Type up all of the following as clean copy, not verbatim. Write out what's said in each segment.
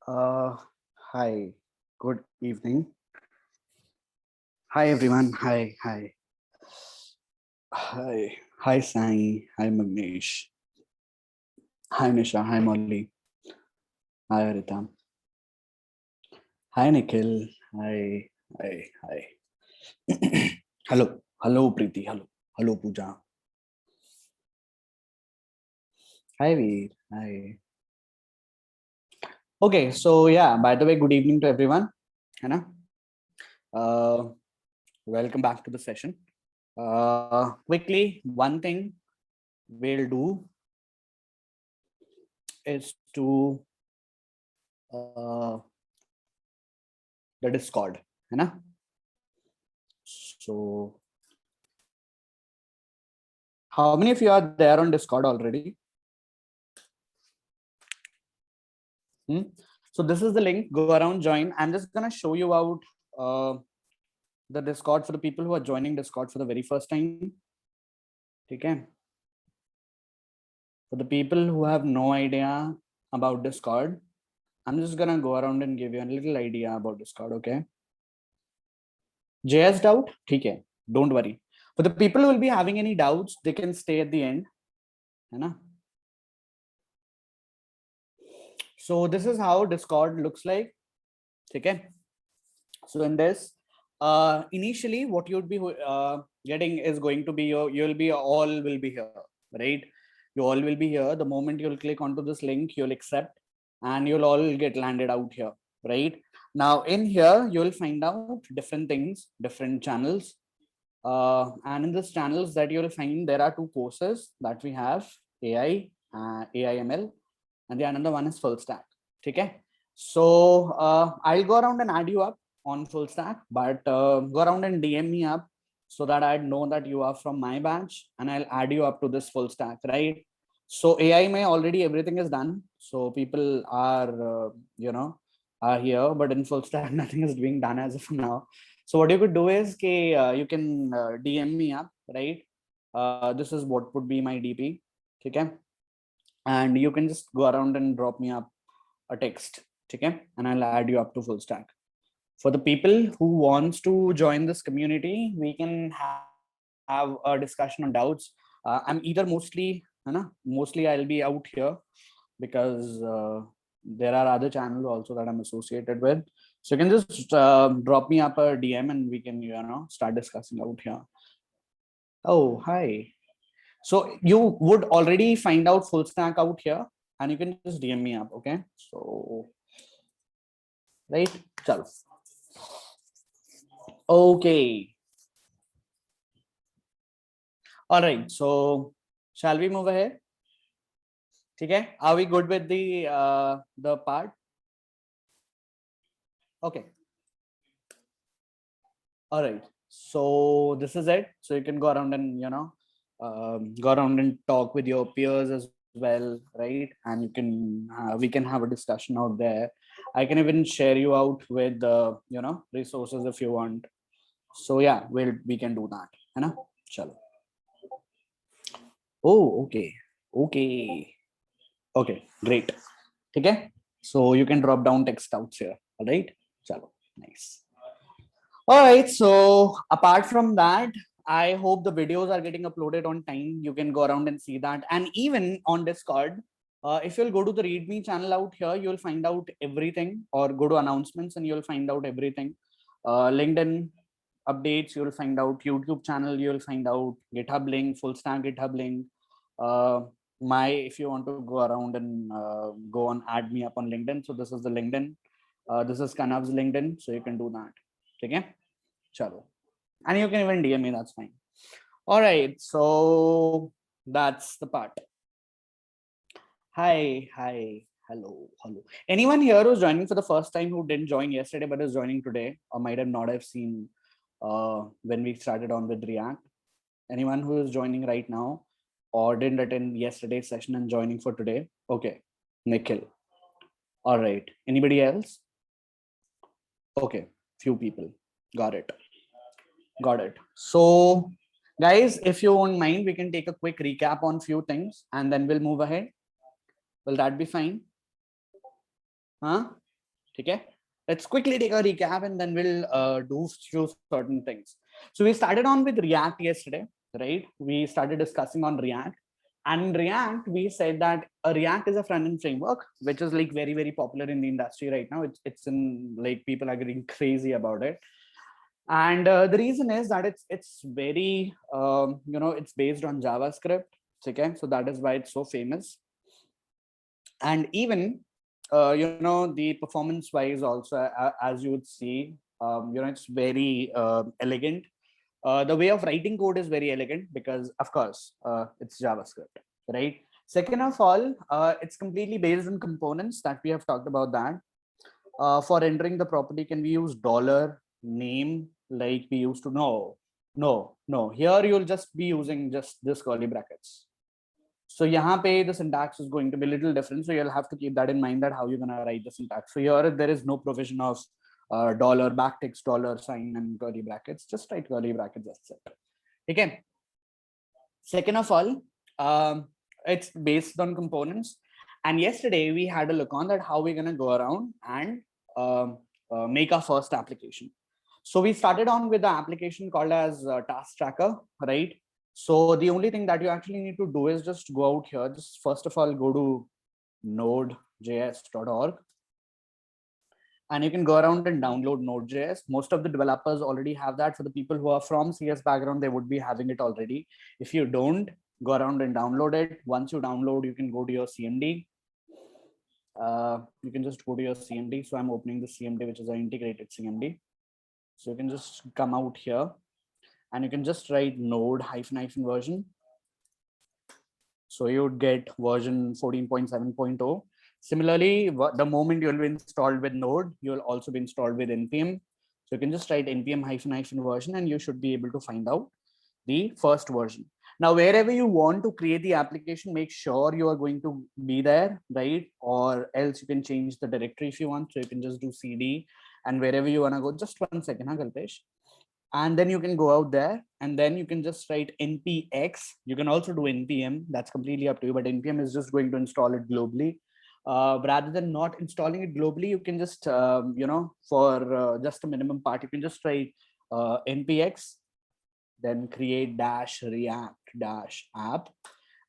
Uh, Hi, good evening. Hi, everyone. Hi, Sai. Hi, Magnesh. Hi, Nisha. Hi, Molly. Hi, Arita. Hi, Nikhil. Hi. Hello, Preeti. Hello, Pooja. Hi, Veer. Hi. Okay, so yeah, by the way, good evening to everyone. Hannah. Uh, Welcome back to the session. Quickly, one thing we'll do is to the Discord, है ना? So, how many of you are there on Discord already? So this is the link. Go around, join. I'm just gonna show you out the Discord for the people who are joining Discord for the very first time. Okay. For the people who have no idea about Discord, I'm just gonna go around and give you a little idea about Discord. Okay. JS doubt? Okay. Don't worry. For the people who will be having any doubts, they can stay at the end. है ना? So this is how Discord looks like. Okay. So in this, initially what you'd be getting is going to be you'll be all will be here, right? You all will be here. The moment you'll click onto this link, you'll accept, and you'll all get landed out here, right? Now in here, you'll find out different things, different channels. And in these channels that you'll find, there are two courses that we have, AI, AIML, and the another one is full stack. Okay. So I'll go around and add you up on full stack, but go around and DM me up so that I'd know that you are from my batch, and I'll add you up to this full stack, right? So AI may already everything is done. So people are, are here, but in full stack, nothing is being done as of now. So what you could do is you can DM me up, right? This is what would be my DP. Okay. And you can just go around and drop me up a text. Okay. And I'll add you up to full stack. For the people who wants to join this community, we can have a discussion on doubts. I'm either mostly I'll be out here because there are other channels also that I'm associated with. So you can just drop me up a DM and we can, start discussing out here. Oh, hi. So you would already find out full stack out here and you can just DM me up. Okay. So, right. Chalo. Okay. All right. So shall we move ahead? Okay. Are we good with the part? Okay. All right. So this is it. So you can go around and go around and talk with your peers as well, right? And you can we can have a discussion out there. I can even share you out with resources if you want. So yeah, we can do that. है ना? Chalo. Oh, okay. Okay, great. Okay. So you can drop down text outs here. All right. Chalo. Nice. All right. So apart from that, I hope the videos are getting uploaded on time. You can go around and see that. And even on Discord, if you'll go to the README channel out here, you'll find out everything, or go to announcements and you'll find out everything. LinkedIn updates, you'll find out YouTube channel, you'll find out GitHub link, full stack GitHub link. If you want to go around and go on, add me up on LinkedIn. So this is the LinkedIn. This is Kanav's LinkedIn. So you can do that. Okay. Chalo. And you can even DM me, that's fine. All right, so that's the part. Hi, hello. Anyone here who's joining for the first time who didn't join yesterday but is joining today, or might have not have seen when we started on with React? Anyone who is joining right now or didn't attend yesterday's session and joining for today? Okay, Nikhil. All right, anybody else? Okay, few people. Got it. So guys, if you won't mind, we can take a quick recap on few things and then we'll move ahead. Will that be fine? Huh? Okay, let's quickly take a recap and then we'll do few certain things. So we started on with React yesterday, right? We started discussing on React, and in React we said that a React is a front-end framework which is like very popular in the industry right now. It's in like people are getting crazy about it, and the reason is that it's very it's based on JavaScript. Okay, so that is why it's so famous. And even the performance wise also, as you would see, it's very elegant. The way of writing code is very elegant because of course it's JavaScript, right? Second of all, it's completely based on components that we have talked about. That for entering the property, can we use dollar name like we used to? No, here you'll just be using just this curly brackets. So यहाँ पे the syntax is going to be a little different. So you'll have to keep that in mind, that how you're gonna write the syntax. So here there is no provision of dollar backticks, dollar sign, and curly brackets. Just write curly brackets. That's it. Okay. Second of all, it's based on components. And yesterday we had a look on that how we're gonna go around and make our first application. So we started on with the application called as Task Tracker, right? So the only thing that you actually need to do is just go out here. Just first of all, go to nodejs.org, and you can go around and download Node.js. Most of the developers already have that. For the people who are from CS background, they would be having it already. If you don't, go around and download it. Once you download, you can go to your CMD. You can just go to your CMD. So I'm opening the CMD, which is an integrated CMD. So you can just come out here and you can just write node -- version. So you would get version 14.7.0. Similarly, the moment you'll be installed with Node, you'll also be installed with npm. So you can just write npm -- version and you should be able to find out the first version. Now, wherever you want to create the application, make sure you are going to be there, right? Or else you can change the directory if you want. So you can just do cd, and wherever you want to go, just 1 second, Kalpesh. And then you can go out there and then you can just write npx. You can also do npm, that's completely up to you, but npm is just going to install it globally. Rather than not installing it globally, you can just for just a minimum part, you can just write npx, then create -react-app,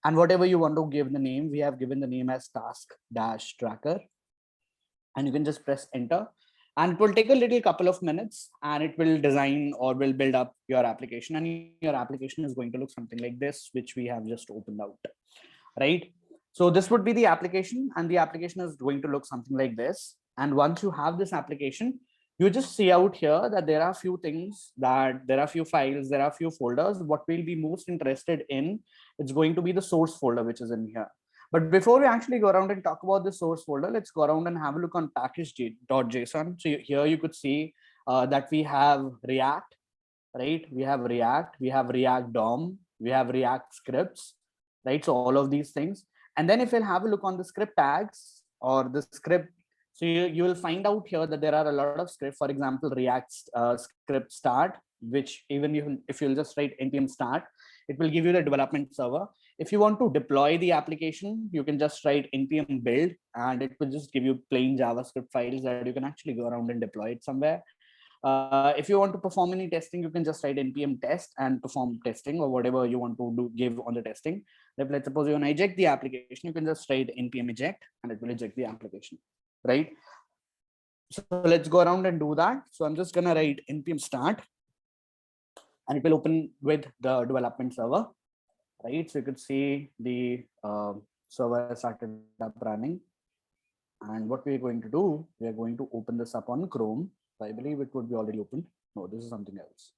and whatever you want to give the name, we have given the name as task-tracker, and you can just press enter, and it will take a little couple of minutes and it will design or will build up your application, and your application is going to look something like this, which we have just opened out, right? So this would be the application, and the application is going to look something like this. And once you have this application, you just see out here that there are a few things, that there are a few files, there are a few folders. What we'll be most interested in, it's going to be the source folder, which is in here. But before we actually go around and talk about the source folder, let's go around and have a look on package.json. So here you could see that we have React, right? We have React, we have React DOM, we have React scripts, right? So all of these things. And then if you'll have a look on the script tags or the script, so you will find out here that there are a lot of scripts. For example, React script start, which even if you'll just write npm start, it will give you the development server. If you want to deploy the application, you can just write npm build, and it will just give you plain JavaScript files that you can actually go around and deploy it somewhere. If you want to perform any testing, you can just write npm test and perform testing, or whatever you want to do, give on the testing. Let's suppose you want to eject the application, you can just write npm eject and it will eject the application, right? So let's go around and do that. So I'm just gonna write npm start, and it will open with the development server, right? So you could see the server started up running. And what we're going to do, we are going to open this up on Chrome. I believe it would be already opened. No, this is something else.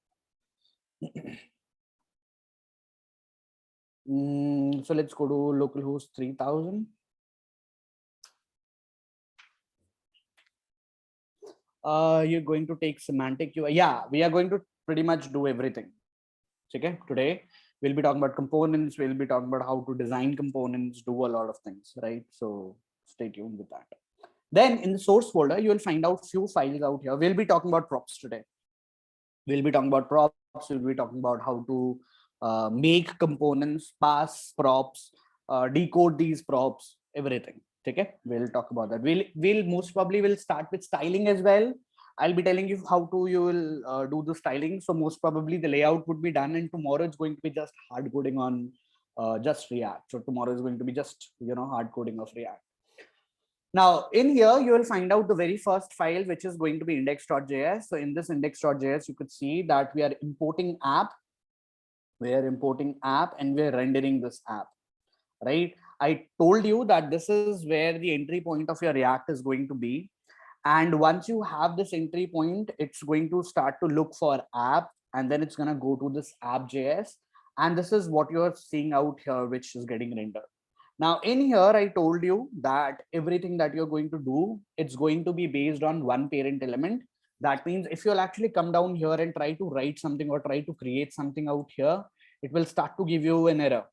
So let's go to localhost 3000. You're going to take semantic UI. Yeah, we are going to pretty much do everything. Okay, today we'll be talking about components. We'll be talking about how to design components, do a lot of things, right? So stay tuned with that. Then in the source folder, you will find out few files out here. We'll be talking about props today. We'll be talking about props. We'll be talking about how to make components, pass props, decode these props, everything. Okay, we'll talk about that. We'll most probably will start with styling as well. I'll be telling you how to you will do the styling. So most probably the layout would be done, and tomorrow it's going to be just hard coding on just React. So tomorrow is going to be just hard coding of React. Now in here you will find out the very first file, which is going to be index.js. So in this index.js you could see that we are importing app. We are importing app and we are rendering this app, right? I told you that this is where the entry point of your React is going to be. And once you have this entry point, it's going to start to look for app, and then it's going to go to this app.js. And this is what you're seeing out here, which is getting rendered. Now in here, I told you that everything that you're going to do, it's going to be based on one parent element. That means if you'll actually come down here and try to write something or try to create something out here, it will start to give you an error,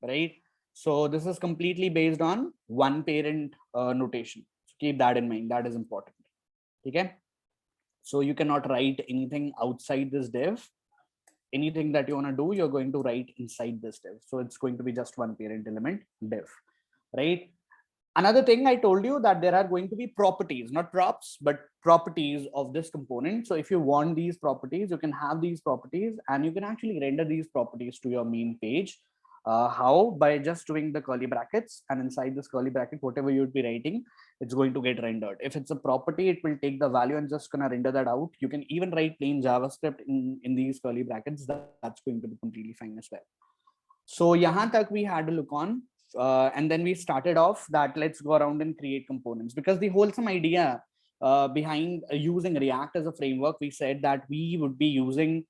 right? So this is completely based on one parent notation. So keep that in mind. That is important. Okay. So you cannot write anything outside this div. Anything that you want to do, you're going to write inside this div. So it's going to be just one parent element div, right? Another thing I told you that there are going to be properties, not props, but properties of this component. So if you want these properties, you can have these properties and you can actually render these properties to your main page. How? By just doing the curly brackets, and inside this curly bracket, whatever you would be writing, it's going to get rendered. If it's a property, it will take the value and just gonna render that out. You can even write plain JavaScript in these curly brackets. That's going to be completely fine as well. So yahan tak we had a look on, and then we started off that let's go around and create components, because the wholesome idea behind using React as a framework, we said that we would be using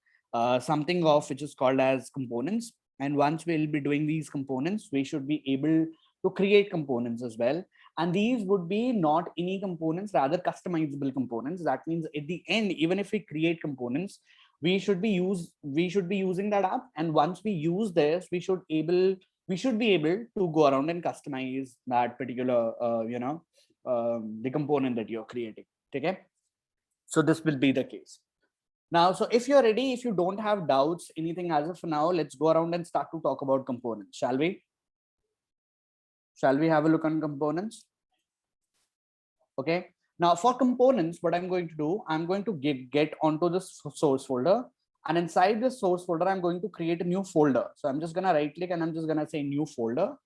something of which is called as components. And once we'll be doing these components, we should be able to create components as well. And these would be not any components, rather customizable components. That means at the end, even if we create components, we should be using that app. And once we use this, we should be able to go around and customize that particular the component that you're creating. Okay, so this will be the case. Now, so if you're ready, if you don't have doubts, anything as of now, let's go around and start to talk about components. Shall we have a look on components? Okay. Now for components, what I'm going to do, I'm going to get onto this source folder, and inside this source folder, I'm going to create a new folder. So I'm just going to right click and I'm just going to say new folder.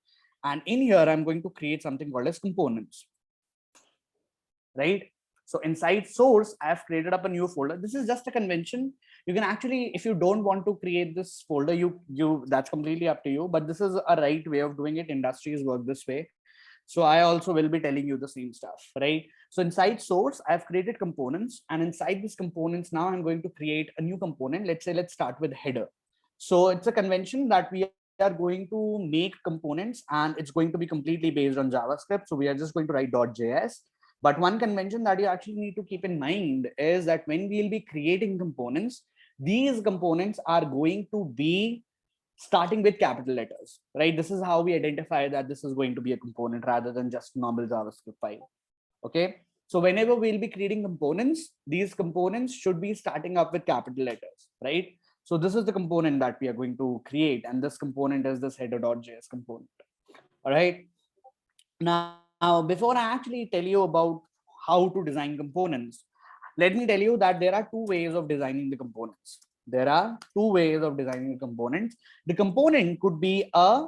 And in here, I'm going to create something called as components, right? So inside source, I have created up a new folder. This is just a convention. You can actually, if you don't want to create this folder, that's completely up to you, but this is a right way of doing it. Industries work this way. So I also will be telling you the same stuff, right? So inside source, I've created components, and inside these components, now I'm going to create a new component. Let's start with header. So it's a convention that we are going to make components, and it's going to be completely based on JavaScript. So we are just going to write .js. But one convention that you actually need to keep in mind is that when we'll be creating components, these components are going to be starting with capital letters, right? This is how we identify that this is going to be a component rather than just normal JavaScript file. Okay. So whenever we'll be creating components, these components should be starting up with capital letters, right? So this is the component that we are going to create. And this component is this header.js component. All right. Now, before I actually tell you about how to design components, let me tell you that there are two ways of designing the components. There are two ways of designing the components. The component could be a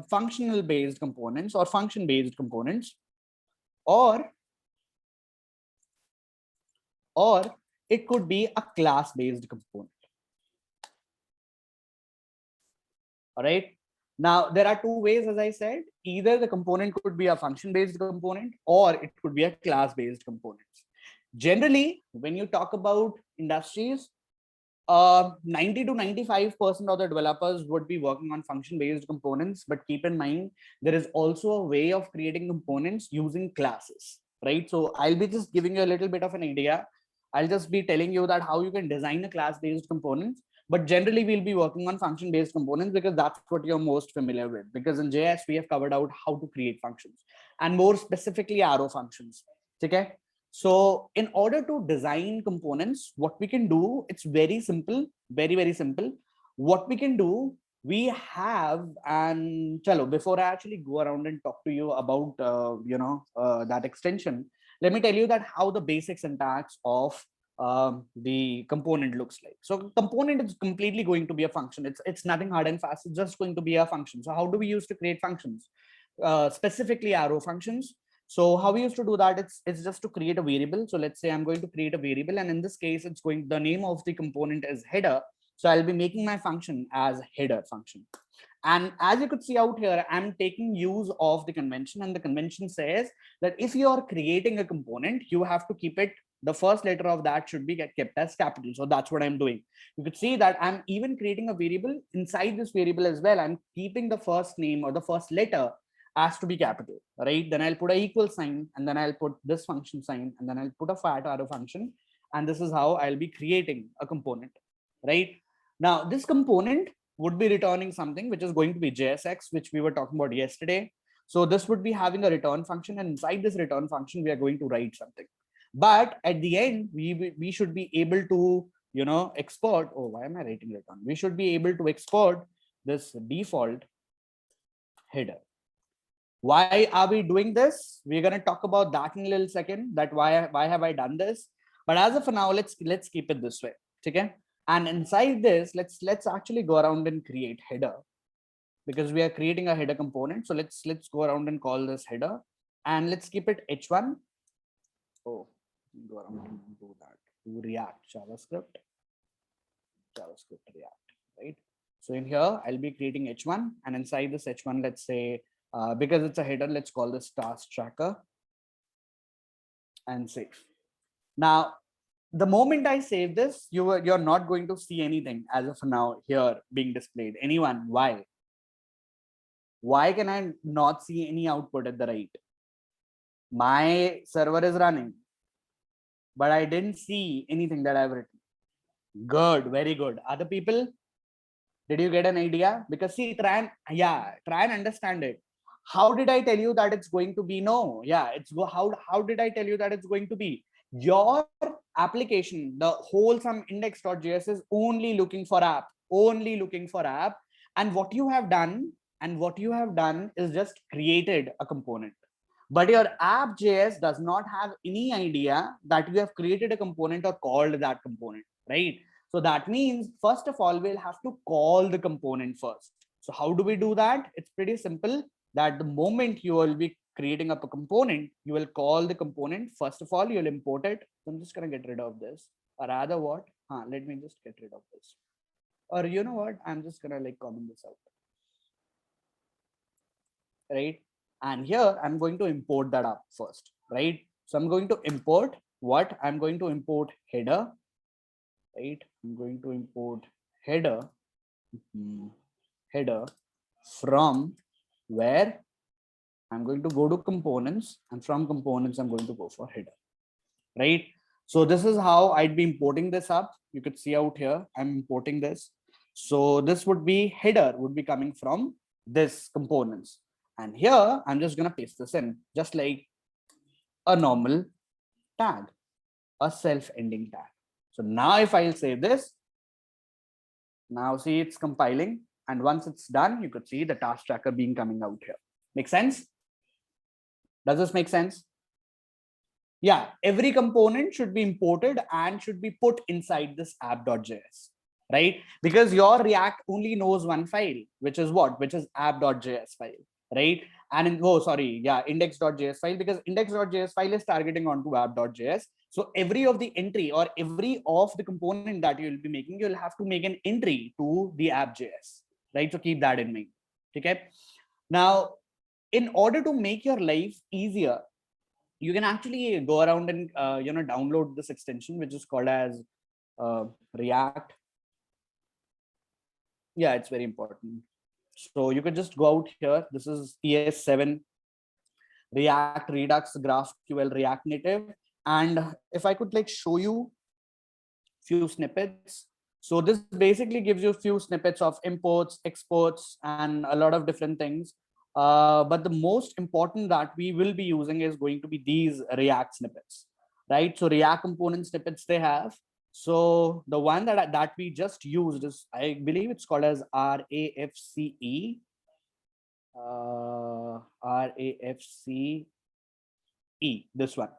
functional based components or function based components, or it could be a class based component. All right. Now, there are two ways, as I said. Either the component could be a function based component, or it could be a class based component. Generally, when you talk about industries, 90 to 95% of the developers would be working on function based components. But keep in mind, there is also a way of creating components using classes, right? So I'll be just giving you a little bit of an idea. I'll just be telling you that how you can design a class based components. But generally, we'll be working on function based components because that's what you're most familiar with. Because in JS, we have covered out how to create functions, and more specifically arrow functions. Okay. So in order to design components, what we can do, it's very simple, very, very simple. What we can do we have, and chalo, before I actually go around and talk to you about that extension, let me tell you that how the basic syntax of the component looks like. So component is completely going to be a function. It's nothing hard and fast. It's just going to be a function. So how do we use to create functions? Specifically arrow functions. So how we used to do that, it's just to create a variable. So let's say I'm going to create a variable, and in this case, it's going, the name of the component is header. So I'll be making my function as header function. And as you could see out here, I'm taking use of the convention, and the convention says that if you are creating a component, you have to keep it, the first letter of that should be kept as capital. So that's what I'm doing. You could see that I'm even creating a variable inside this variable as well. I'm keeping the first name or the first letter as to be capital, right? Then I'll put a equal sign, and then I'll put this function sign, and then I'll put a fat arrow function. And this is how I'll be creating a component, right? Now, this component would be returning something which is going to be JSX, which we were talking about yesterday. So this would be having a return function, and inside this return function, we are going to write something. But at the end, we should be able to, export. Oh, why am I writing return? We should be able to export this default header. Why are we doing this? We're going to talk about that in a little second, that why have I done this? But as of now, let's keep it this way. Okay. And inside this, let's actually go around and create header, because we are creating a header component. So let's go around and call this header, and let's keep it h1. Oh, go around and do that to React JavaScript React, right? So in here, I'll be creating h1, and inside this h1, let's say, because it's a header, let's call this task tracker and save. Now, the moment I save this, you're not going to see anything as of now here being displayed. Anyone? Why? Why can I not see any output at the right? My server is running, but I didn't see anything that I've written. Good, very good. Other people, did you get an idea? Because see, try and understand it. How did I tell you that it's going to be? No, yeah, how did I tell you that it's going to be? Your application, the wholesome index.js is only looking for app, and what you have done is just created a component. But your app.js does not have any idea that you have created a component or called that component, right? So that means, first of all, we'll have to call the component first. So how do we do that? It's pretty simple, that the moment you will be creating up a component, you will call the component. First of all, you'll import it. So I'm just going to get rid of this, or rather what? Let me just get rid of this. Or you know what? I'm just going to comment this out. Right? And here I'm going to import that up first, right? So I'm going to import what? I'm going to import header, right? I'm going to import header, header from where? I'm going to go to components, and from components, I'm going to go for header, right? So this is how I'd be importing this up. You could see out here, I'm importing this. So this would be header, would be coming from this components. And here, I'm just going to paste this in, just like a normal tag, a self-ending tag. So now if I'll save this, now see it's compiling. And once it's done, you could see the task tracker being coming out here. Make sense? Does this make sense? Yeah, every component should be imported and should be put inside this app.js, right? Because your React only knows one file, which is what? Which is app.js file, right? And index.js file, because index.js file is targeting onto app.js. So every of the entry or every of the component that you'll be making, you'll have to make an entry to the app.js, right? So keep that in mind. Okay. Now, in order to make your life easier, you can actually go around and download this extension, which is called as React. Yeah, it's very important. So you could just go out here. This is ES7 React Redux GraphQL React Native. And if I could show you few snippets. So this basically gives you a few snippets of imports, exports, and a lot of different things. But the most important that we will be using is going to be these React snippets, right? So React component snippets they have. So the one that we just used is, I believe it's called as RAFCE. RAFCE, this one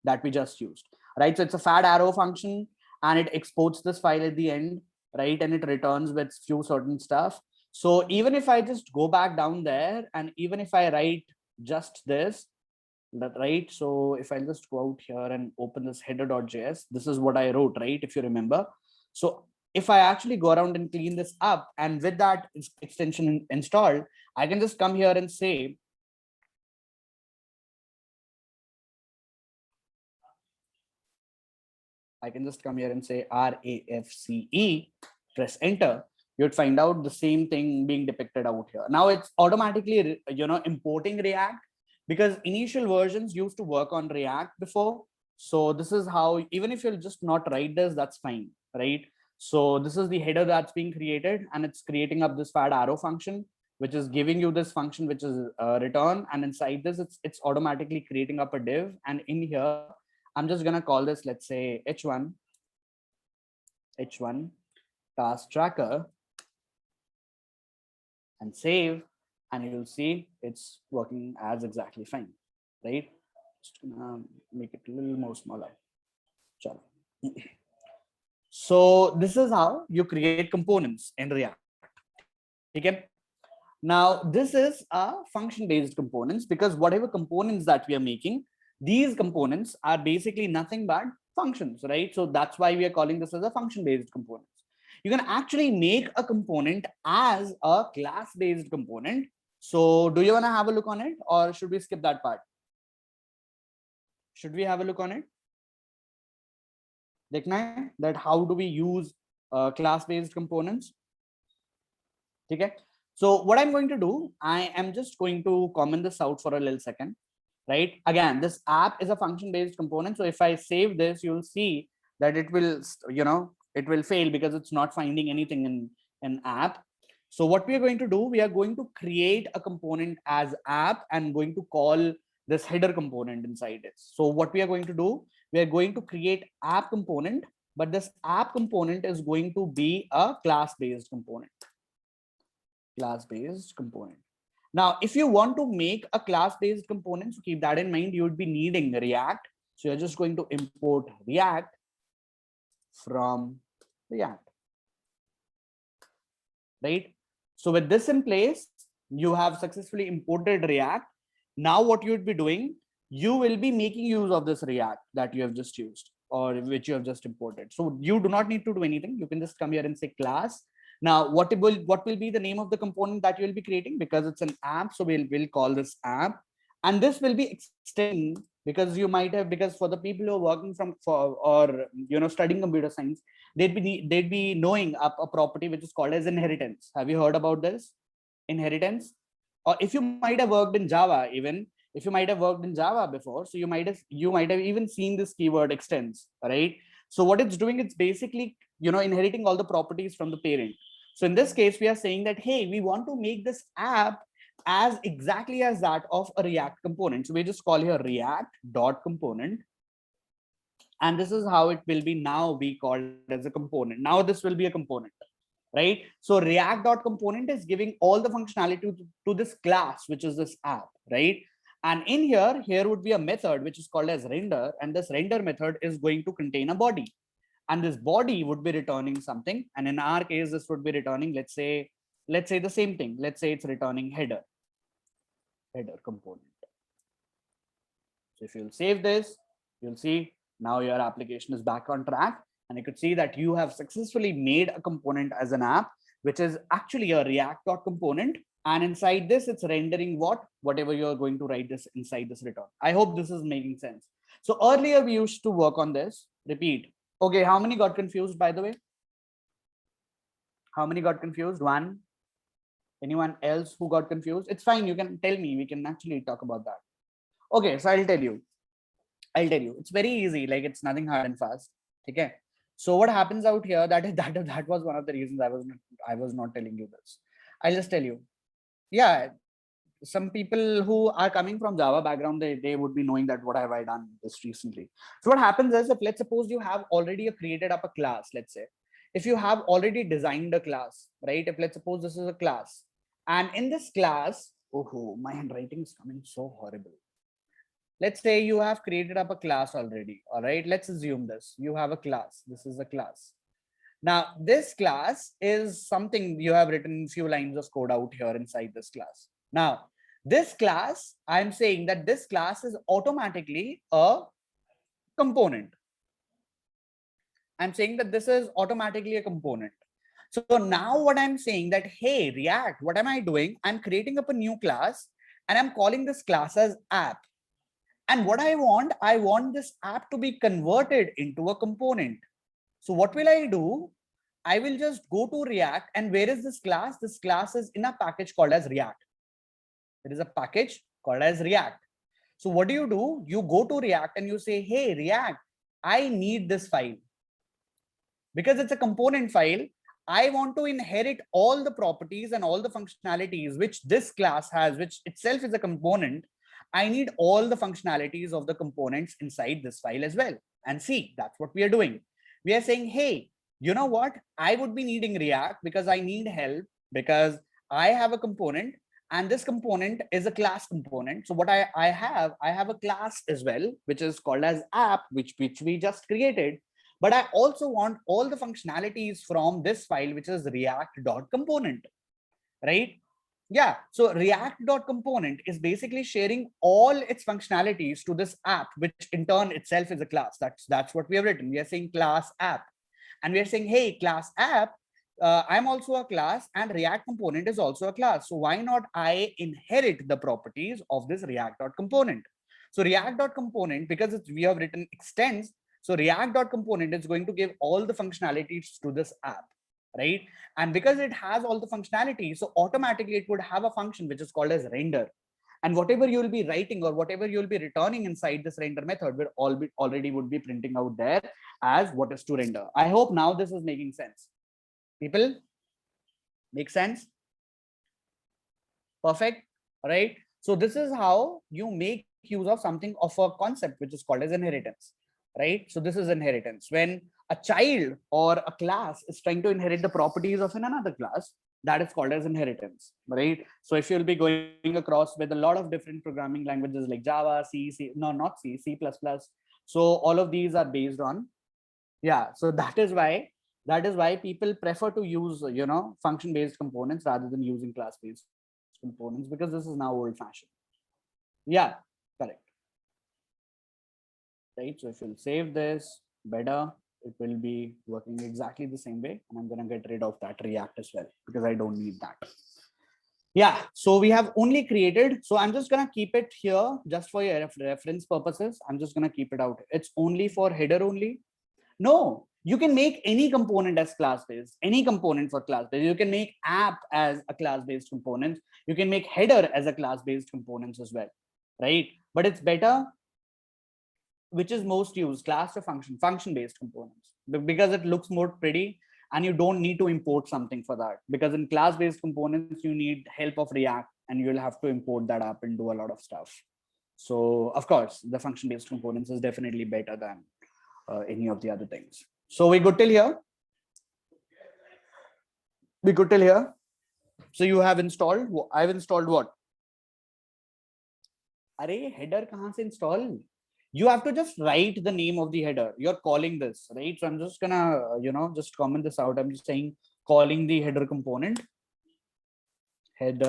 that we just used, right? So it's a fat arrow function and it exports this file at the end, right? And it returns with few certain stuff. So even if I just go back down there and even if I write just this, right? So if I just go out here and open this header.js, this is what I wrote, right? If you remember. So if I actually go around and clean this up and with that extension installed, I can just come here and say, I can just come here and say RAFCE, press enter. You'd find out the same thing being depicted out here. Now it's automatically, importing React because initial versions used to work on React before. So this is how, even if you'll just not write this, that's fine, right? So this is the header that's being created and it's creating up this fat arrow function, which is giving you this function, which is return. And inside this, it's automatically creating up a div. And in here, I'm just gonna call this, let's say h1 task tracker and save, and you'll see it's working as exactly fine, right? Just gonna make it a little more smaller. So this is how you create components in React. Okay. Now this is a function-based components because whatever components that we are making, these components are basically nothing but functions, right? So that's why we are calling this as a function-based components. You can actually make a component as a class-based component. So do you want to have a look on it or should we skip that part? Should we have a look on it? देखना है that how do we use class-based components? Okay. So what I'm going to do, I am just going to comment this out for a little second, right? Again, this app is a function-based component. So if I save this, you'll see that it will, it will fail because it's not finding anything in an app. So what we are going to do, we are going to create a component as app and going to call this header component inside it. So what we are going to do, we are going to create app component, but this app component is going to be a class-based component. Class-based component. Now, if you want to make a class-based component, so keep that in mind, you would be needing React. So you're just going to import React from React, right? So with this in place, you have successfully imported React. Now what you would be doing, you will be making use of this React that you have just used or which you have just imported. So you do not need to do anything. You can just come here and say class. Now, what will be the name of the component that you will be creating? Because it's an app, so we'll call this app, and this will be extending because you might have, because for the people who are working studying computer science, they'd be knowing a property which is called as inheritance. Have you heard about this? Inheritance? Or if you might have worked in Java, even if you might have worked in Java before, so you might have even seen this keyword extends, right? So what it's doing, it's basically inheriting all the properties from the parent. So in this case, we are saying that, hey, we want to make this app as exactly as that of a React component. So we just call here React.component. And this is how it will be now be called as a component. Now this will be a component, right? So React.component is giving all the functionality to this class, which is this app, right? And in here would be a method which is called as render, and this render method is going to contain a body. And this body would be returning something. And in our case, this would be returning, let's say the same thing. Let's say it's returning header component. So if you'll save this, you'll see now your application is back on track. And you could see that you have successfully made a component as an app, which is actually a React.component. And inside this, it's rendering whatever you're going to write this inside this return. I hope this is making sense. So earlier we used to work on this. Repeat. Okay, how many got confused, by the way? How many got confused? One. Anyone else who got confused? It's fine. You can tell me. We can actually talk about that. Okay, so I'll tell you. It's very easy. Like, it's nothing hard and fast. Okay. So what happens out here? That was one of the reasons I was not telling you this. I'll just tell you. Yeah. some people who are coming from Java background, they would be knowing that what have I done this recently. So what happens is, if let's suppose you have already created up a class, let's say, if you have already designed a class, right? If let's suppose this is a class, and in this class, oh, my handwriting is coming so horrible. Let's say you have created up a class already. All right, let's assume this. You have a class. This is a class. Now, this class is something you have written a few lines of code out here inside this class. Now, this class, I'm saying that this class is automatically a component. I'm saying that this is automatically a component. So now what I'm saying that, hey, React, what am I doing? I'm creating up a new class and I'm calling this class as app. And what I want this app to be converted into a component. So what will I do? I will just go to React, and where is this class? This class is in a package called as React. It is a package called as React. So what do? You go to React and you say, hey, React, I need this file. Because it's a component file, I want to inherit all the properties and all the functionalities which this class has, which itself is a component. I need all the functionalities of the components inside this file as well. And see, that's what we are doing. We are saying, hey, you know what? I would be needing React because I need help, because I have a component and this component is a class component. So what I have a class as well, which is called as app, which we just created. But I also want all the functionalities from this file, which is react.component, right? Yeah, so react.component is basically sharing all its functionalities to this app, which in turn itself is a class. That's what we have written. We are saying class app, and we are saying, hey, class app, I'm also a class, and React component is also a class. So why not I inherit the properties of this react.component? So react.component, because we have written extends, so react.component is going to give all the functionalities to this app, right? And because it has all the functionality, so automatically it would have a function which is called as render. And whatever you will be writing or whatever you will be returning inside this render method will already would be printing out there as what is to render. I hope now this is making sense. People, make sense? Perfect. All right. So this is how you make use of something of a concept which is called as inheritance, right? So this is inheritance. When a child or a class is trying to inherit the properties of another class, that is called as inheritance, right? So if you'll be going across with a lot of different programming languages like Java, not C, C++. So all of these are based on, yeah. So that is why people prefer to use, function based components rather than using class based components, because this is now old fashioned. Yeah, correct. Right. So if you'll save this better, it will be working exactly the same way. And I'm going to get rid of that React as well, because I don't need that. Yeah, so we have only created. So I'm just going to keep it here just for your reference purposes. I'm just going to keep it out. It's only for header only. No, you can make any component as class based, any component for class based. You can make app as a class based component. You can make header as a class based components as well, right? But it's better, which is most used, class or function based components, because it looks more pretty and you don't need to import something for that. Because in class based components, you need help of React and you'll have to import that up and do a lot of stuff. So of course, the function based components is definitely better than any of the other things. So we good till here? We good till here? So you have installed, I've installed what? Array, header kahan se install? You have to just write the name of the header. You're calling this, right? So I'm just gonna, just comment this out. I'm just saying calling the header component, right?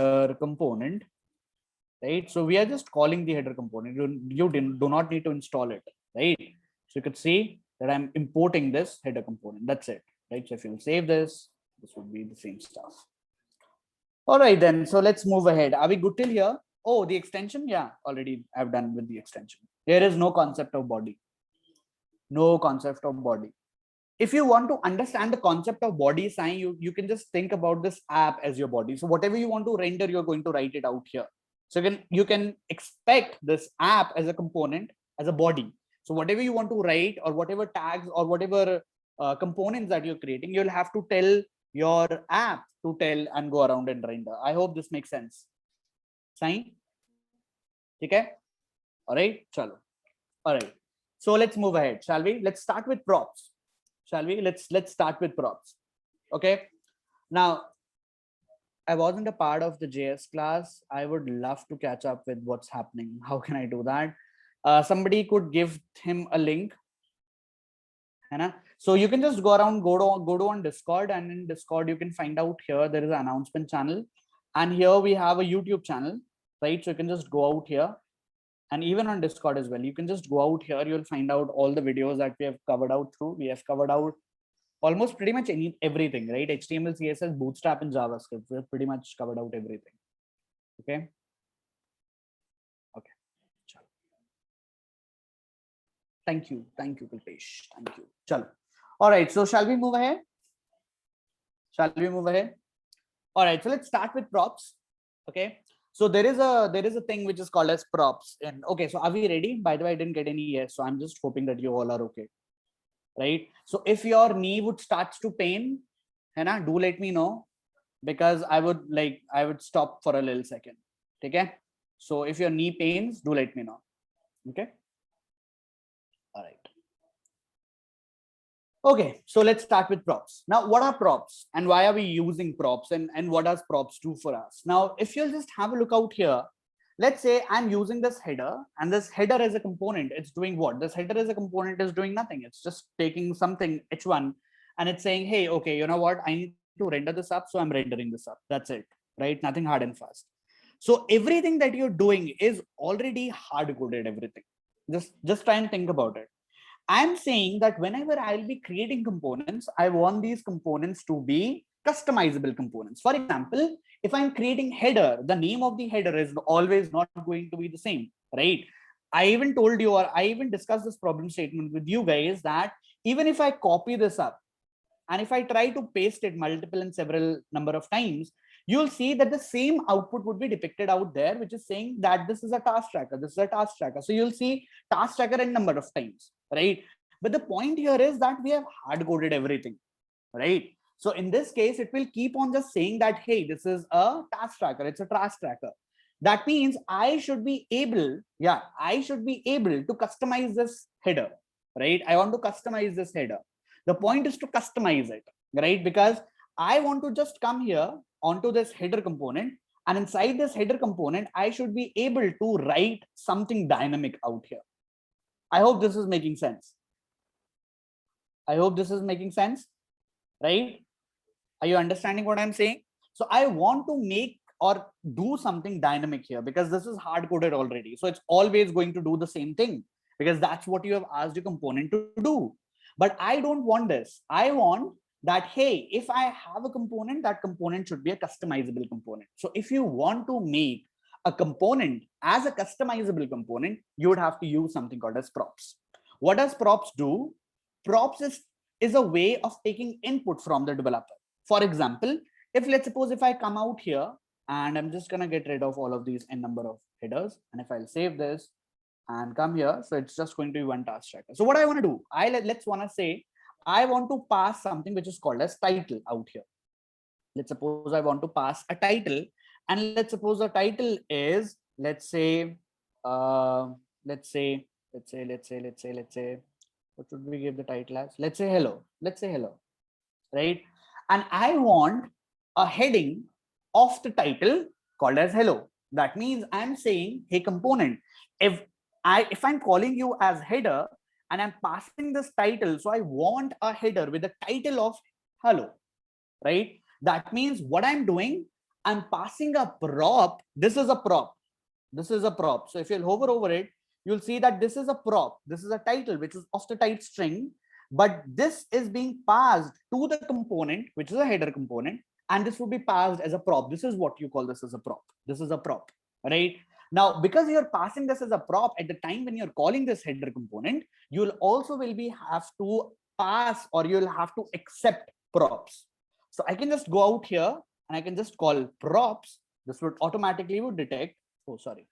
So we are just calling the header component. You do not need to install it, right? So you could see that I'm importing this header component. That's it, right? So if you save this would be the same stuff. All right, then. So let's move ahead. Are we good till here? Oh, the extension. Yeah, already I've done with the extension. There is no concept of body. No concept of body. If you want to understand the concept of body sign, you can just think about this app as your body. So whatever you want to render, you're going to write it out here. So you can expect this app as a component, as a body. So whatever you want to write, or whatever tags or whatever components that you're creating, you'll have to tell your app to tell and go around and render. I hope this makes sense. Sign. Okay. All right. Chalo. All right. So let's move ahead, shall we? Let's start with props. Shall we? Let's start with props. Okay. Now, I wasn't a part of the JS class. I would love to catch up with what's happening. How can I do that? Somebody could give him a link. So you can just go around, go to on Discord, and in Discord you can find out here there is an announcement channel, and here we have a YouTube channel, right? So you can just go out here, and even on Discord as well. You can just go out here. You'll find out all the videos that we have covered out through. We have covered out almost pretty much everything, right? HTML, CSS, Bootstrap, and JavaScript. We've pretty much covered out everything. Okay. Okay. Thank you, Kulpesh. Thank you. Chalo. All right. So shall we move ahead? Shall we move ahead? All right. So let's start with props. Okay. So there is a thing which is called as props. And okay. So are we ready? By the way, I didn't get any yes. So I'm just hoping that you all are okay. Right. So if your knee would start to pain, do let me know, because I would stop for a little second. Okay. So if your knee pains, do let me know. Okay. All right. Okay, so let's start with props. Now, what are props and why are we using props, and what does props do for us? Now, if you'll just have a look out here, let's say I'm using this header, and this header as a component, it's doing what? This header as a component is doing nothing. It's just taking something h1 and it's saying, hey, okay, you know what? I need to render this up. So I'm rendering this up. That's it, right? Nothing hard and fast. So everything that you're doing is already hard coded, everything. Just try and think about it. I'm saying that whenever I'll be creating components, I want these components to be customizable components. For example, if I'm creating header, the name of the header is always not going to be the same, right? I even told you, or I even discussed this problem statement with you guys, that even if I copy this up and if I try to paste it multiple and several number of times, you'll see that the same output would be depicted out there, which is saying that this is a task tracker, this is a task tracker. So you'll see task tracker in number of times, right? But the point here is that we have hard coded everything, right? So in this case, it will keep on just saying that, hey, this is a task tracker, it's a task tracker. That means I should be able, I should be able to customize this header, right? I want to customize this header. The point is to customize it, right? Because I want to just come here onto this header component, and inside this header component, I should be able to write something dynamic out here. I hope this is making sense. I hope this is making sense, right? Are you understanding what I'm saying? So I want to make or do something dynamic here, because this is hard coded already. So it's always going to do the same thing, because that's what you have asked your component to do. But I don't want this. I want that, hey, if I have a component, that component should be a customizable component. So if you want to make a component as a customizable component, you would have to use something called as props. What does props do? Props is a way of taking input from the developer. For example, let's suppose if I come out here and I'm just going to get rid of all of these n number of headers, and if I'll save this and come here, so it's just going to be one task tracker. So what I want to do, let's want to say I want to pass something which is called as title out here. Let's suppose I want to pass a title, and let's suppose the title is, let's say what should we give the title as? Let's say hello. Let's say hello, right? And I want a heading of the title called as hello. That means I'm saying, hey component, if I'm calling you as header and I'm passing this title, so I want a header with the title of hello, right? That means what I'm doing, I'm passing a prop. This is a prop. This is a prop. So if you'll hover over it, you'll see that this is a prop. This is a title, which is of the type string, but this is being passed to the component, which is a header component, and this will be passed as a prop. This is what you call this as a prop. This is a prop, right? Now, because you're passing this as a prop, at the time when you're calling this header component, you'll also have to pass, or you'll have to accept props. So I can just go out here and I can just call props. This would automatically detect. Oh, sorry.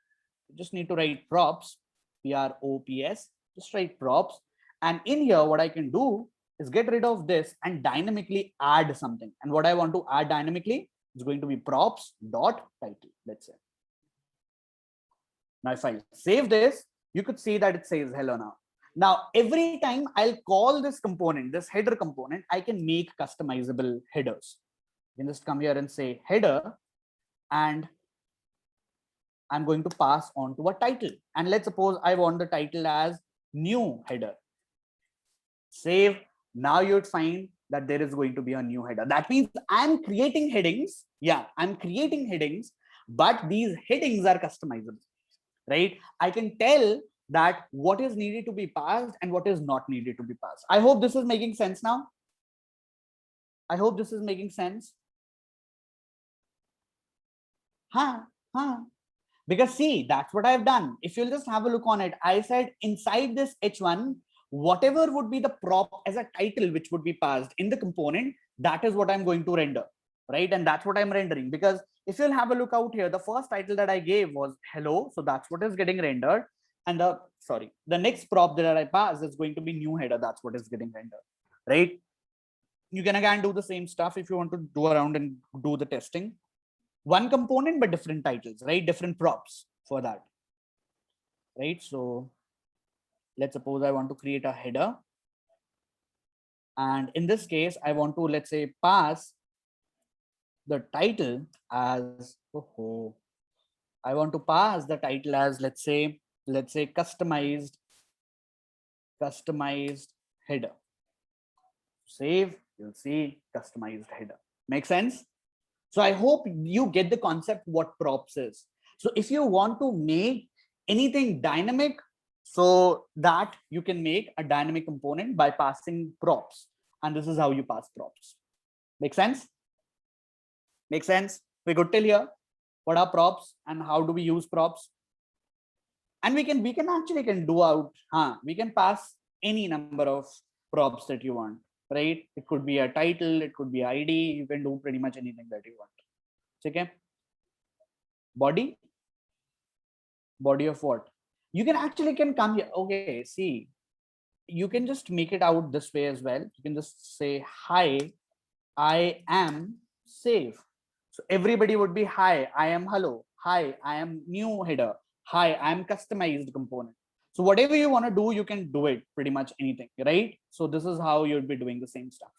You just need to write props, P-R-O-P-S, just write props. And in here, what I can do is get rid of this and dynamically add something. And what I want to add dynamically is going to be props dot title, let's say. Now, if I save this, you could see that it says hello now. Now, every time I'll call this component, this header component, I can make customizable headers. You can just come here and say header, and I'm going to pass on to a title. And let's suppose I want the title as new header. Save. Now you'd find that there is going to be a new header. That means I'm creating headings. Yeah, I'm creating headings, but these headings are customizable, right? I can tell that what is needed to be passed and what is not needed to be passed. I hope this is making sense now. I hope this is making sense. Because see, that's what I've done. If you'll just have a look on it, I said inside this h1, whatever would be the prop as a title which would be passed in the component, that is what I'm going to render, right? And that's what I'm rendering. Because if you'll have a look out here, the first title that I gave was hello, so that's what is getting rendered. And the next prop that I pass is going to be new header. That's what is getting rendered, right? You can again do the same stuff if you want to do around and do the testing. One component but different titles, right? Different props for that, right? So let's suppose I want to create a header, and in this case I want to, let's say, pass the title as I want to pass the title as, let's say customized header. Save. You'll see customized header. Make sense? So I hope you get the concept what props is. So if you want to make anything dynamic, so that you can make a dynamic component by passing props. And this is how you pass props. Make sense? Make sense? We're good till here. What are props and how do we use props? And we can do out, we can pass any number of props that you want, right? It could be a title, it could be ID, you can do pretty much anything that you want. Okay. Body of what? You can come here. Okay, see, you can just make it out this way as well. You can just say, hi, I am save. So everybody would be, hi, I am hello. Hi, I am new header. Hi, I am customized component. So whatever you want to do, you can do it pretty much anything, right? So this is how you'd be doing the same stuff.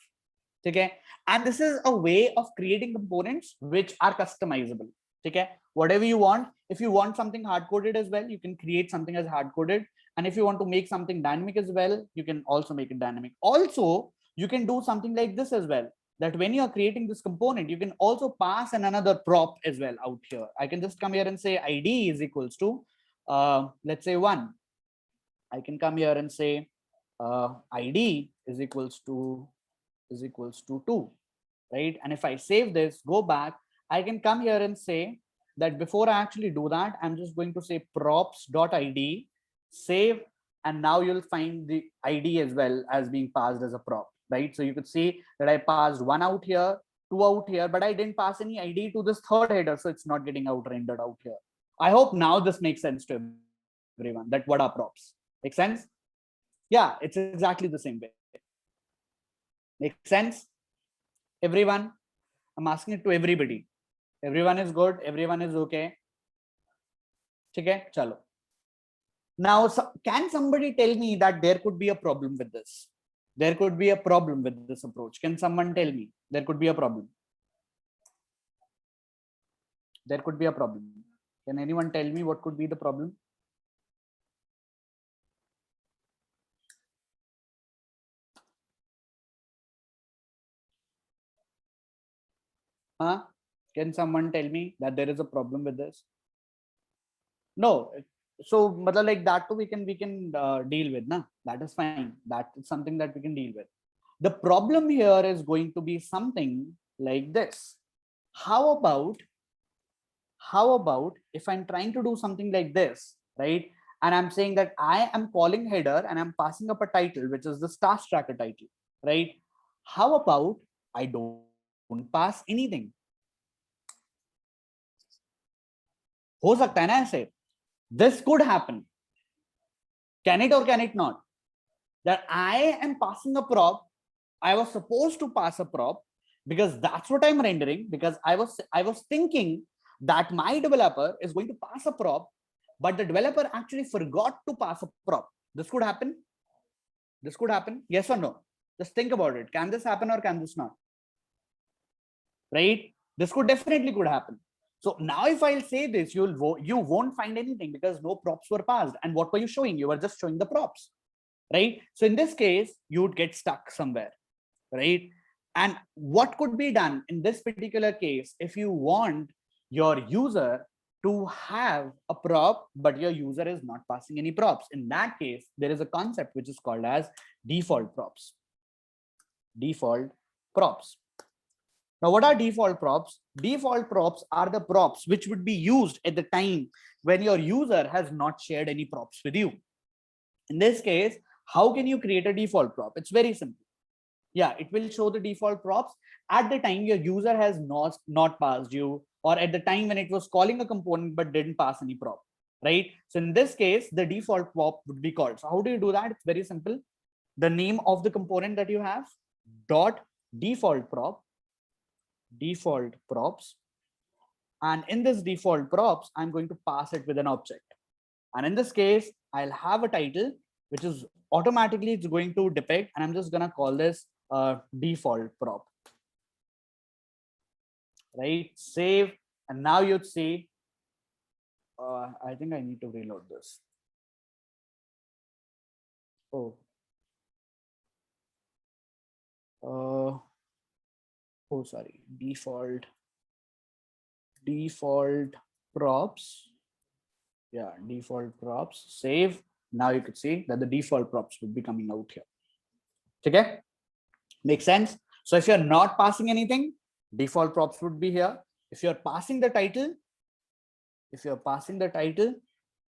Okay. And this is a way of creating components which are customizable. Okay. Whatever you want, if you want something hard coded as well, you can create something as hard coded. And if you want to make something dynamic as well, you can also make it dynamic. Also, you can do something like this as well, that when you are creating this component, you can also pass another prop as well out here. I can just come here and say ID is equals to, let's say 1. I can come here and say ID is equals to 2, right? And if I save this, go back, I can come here and say that before I actually do that, I'm just going to say props.id, save, and now you'll find the ID as well as being passed as a prop, right? So you could see that I passed 1 out here, 2 out here, but I didn't pass any ID to this third header, so it's not getting out rendered out here. I hope now this makes sense to everyone, that what are props. Make sense? Yeah, it's exactly the same way. Make sense? Everyone, I'm asking it to everybody. Everyone is good. Everyone is okay. Okay, chalo. Now, can somebody tell me that there could be a problem with this? There could be a problem with this approach. Can someone tell me there could be a problem? There could be a problem. Can anyone tell me what could be the problem? Can someone tell me that there is a problem with this? No. So like that too, we can deal with, na? That is fine. That is something that we can deal with. The problem here is going to be something like this. How about if I'm trying to do something like this, right? And I'm saying that I am calling header and I'm passing up a title, which is the task tracker title, right? How about I don't pass anything? हो सकता है ना ऐसे? This could happen. Can it or can it not? That I am passing a prop. I was supposed to pass a prop because that's what I'm rendering, because I was thinking that my developer is going to pass a prop but the developer actually forgot to pass a prop. This could happen. This could happen. Yes or no? Just think about it. Can this happen or can this not? Right? This could definitely could happen. So now if I'll say this, you won't find anything because no props were passed. And what were you showing? You were just showing the props, right? So in this case, you would get stuck somewhere, right? And what could be done in this particular case if you want your user to have a prop, but your user is not passing any props? In that case, there is a concept which is called as default props. Default props. Now, what are default props? Default props are the props which would be used at the time when your user has not shared any props with you. In this case, how can you create a default prop? It's very simple. Yeah, it will show the default props at the time your user has not passed you, or at the time when it was calling a component but didn't pass any prop, right? So in this case, the default prop would be called. So how do you do that? It's very simple. The name of the component that you have, dot default prop, default props. And in this default props, I'm going to pass it with an object. And in this case, I'll have a title, which is automatically it's going to depict, and I'm just going to call this default prop, right? Save. And now you'd see, I think I need to reload this. Oh, sorry, default props. Yeah, default props, save. Now you could see that the default props would be coming out here. Okay, makes sense. So if you're not passing anything, default props would be here. If you're passing the title,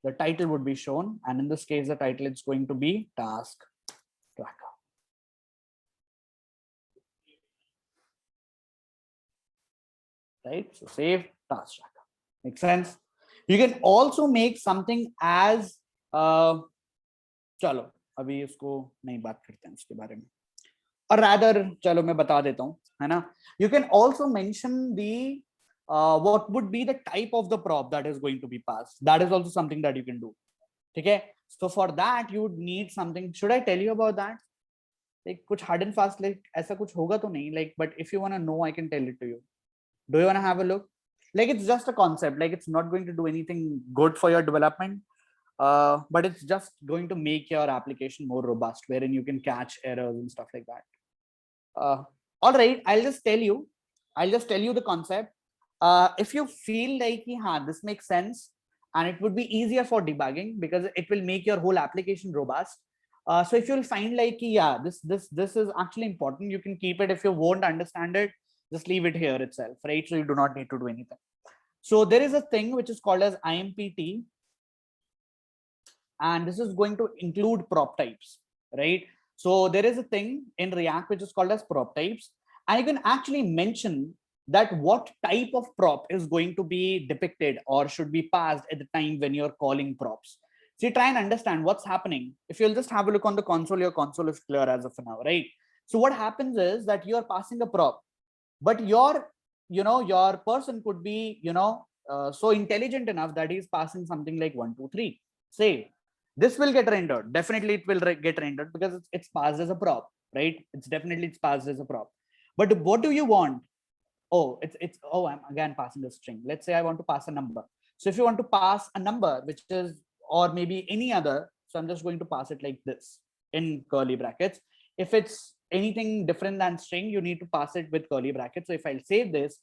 the title would be shown. And in this case, the title is going to be task tracker. Right? So save task tracker. Makes sense. You can also make something as चलो अभी इसको नहीं बात करते हैं इसके बारे में, or rather चलो मैं बता देता हूँ, है ना? You can also mention the what would be the type of the prop that is going to be passed. That is also something that you can do. Okay, so for that you would need something. Should I tell you about that? Like कुछ hard and fast like ऐसा कुछ होगा तो नहीं, like, but if you want to know, I can tell it to you. Do you want to have a look? Like, it's just a concept, like it's not going to do anything good for your development, but it's just going to make your application more robust, wherein you can catch errors and stuff like that. All right, I'll just tell you the concept. If you feel like this makes sense and it would be easier for debugging because it will make your whole application robust. So if you'll find like this is actually important, you can keep it. If you won't understand it, just leave it here itself, right? So you do not need to do anything. So there is a thing which is called as IMPT, and this is going to include prop types, right? So there is a thing in React which is called as prop types, and you can actually mention that what type of prop is going to be depicted or should be passed at the time when you're calling props. So you try and understand what's happening. If you'll just have a look on the console, your console is clear as of now, right? So what happens is that you're passing a prop, but your person could be so intelligent enough that he's passing something like 1 2 3. Say this will get rendered. Definitely it will get rendered because it's passed as a prop, right? It's passed as a prop. But what do you want? Oh, I'm again passing a string. Let's say I want to pass a number. So if you want to pass a number, which is, or maybe any other, so I'm just going to pass it like this in curly brackets. If it's anything different than string, you need to pass it with curly brackets. So if I'll save this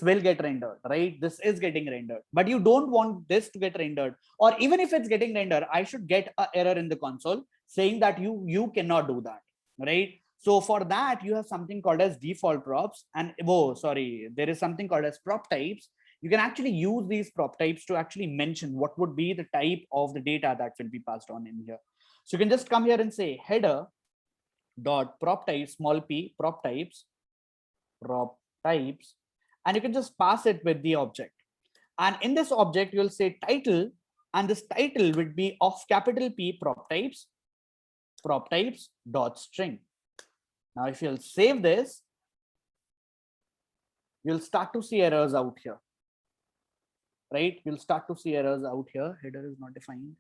will get rendered, right? This is getting rendered, but you don't want this to get rendered, or even if it's getting rendered, I should get an error in the console saying that you cannot do that, right? So for that, you have something called as default props, and there is something called as prop types. You can actually use these prop types to actually mention what would be the type of the data that will be passed on in here. So you can just come here and say header dot prop types, small p, prop types, and you can just pass it with the object. And in this object, you'll say title, and this title would be of capital P prop types dot string. Now, if you'll save this, you'll start to see errors out here. right? You'll start to see errors out here. Header is not defined.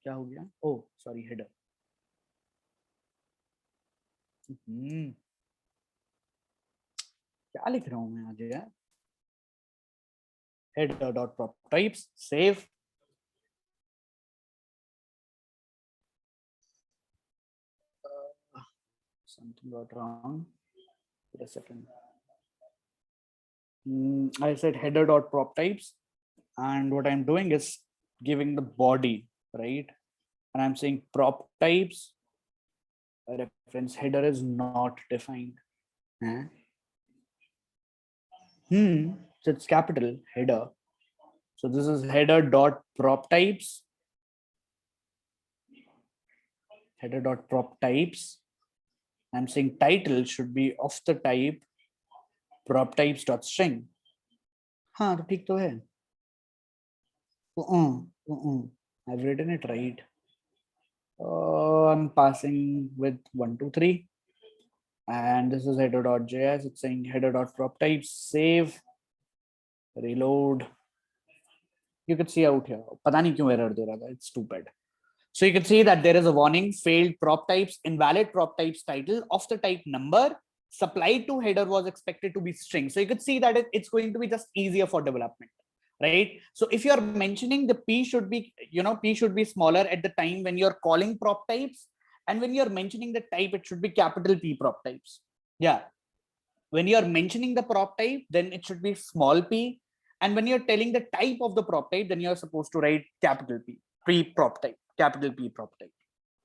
क्या हो गया? Oh, sorry, header. क्या लिख रहा हूँ मैं आज यार? Header.prop types, save. Something got wrong. Wait a second. I said header.prop types, and what I'm doing is giving the body, right? And I'm saying prop types reference header is not defined. Huh? So it's capital header. So this is header.prop types. Header.prop types. I'm saying title should be of the type prop types.string. हाँ तो ठीक तो है. I've written it right. I'm passing with 1, 2, 3. And this is header.js. It's saying header.prop types, save, reload. You can see out here. पता नहीं क्यों error दे रहा था. It's stupid. So you can see that there is a warning, failed prop types, invalid prop types title of the type number supplied to header was expected to be string. So you could see that it's going to be just easier for development, right? So if you're mentioning the P should be, P should be smaller at the time when you're calling prop types, and when you're mentioning the type, it should be capital P prop types. Yeah. When you're mentioning the prop type, then it should be small p. And when you're telling the type of the prop type, then you're supposed to write capital P prop type, capital P prop type,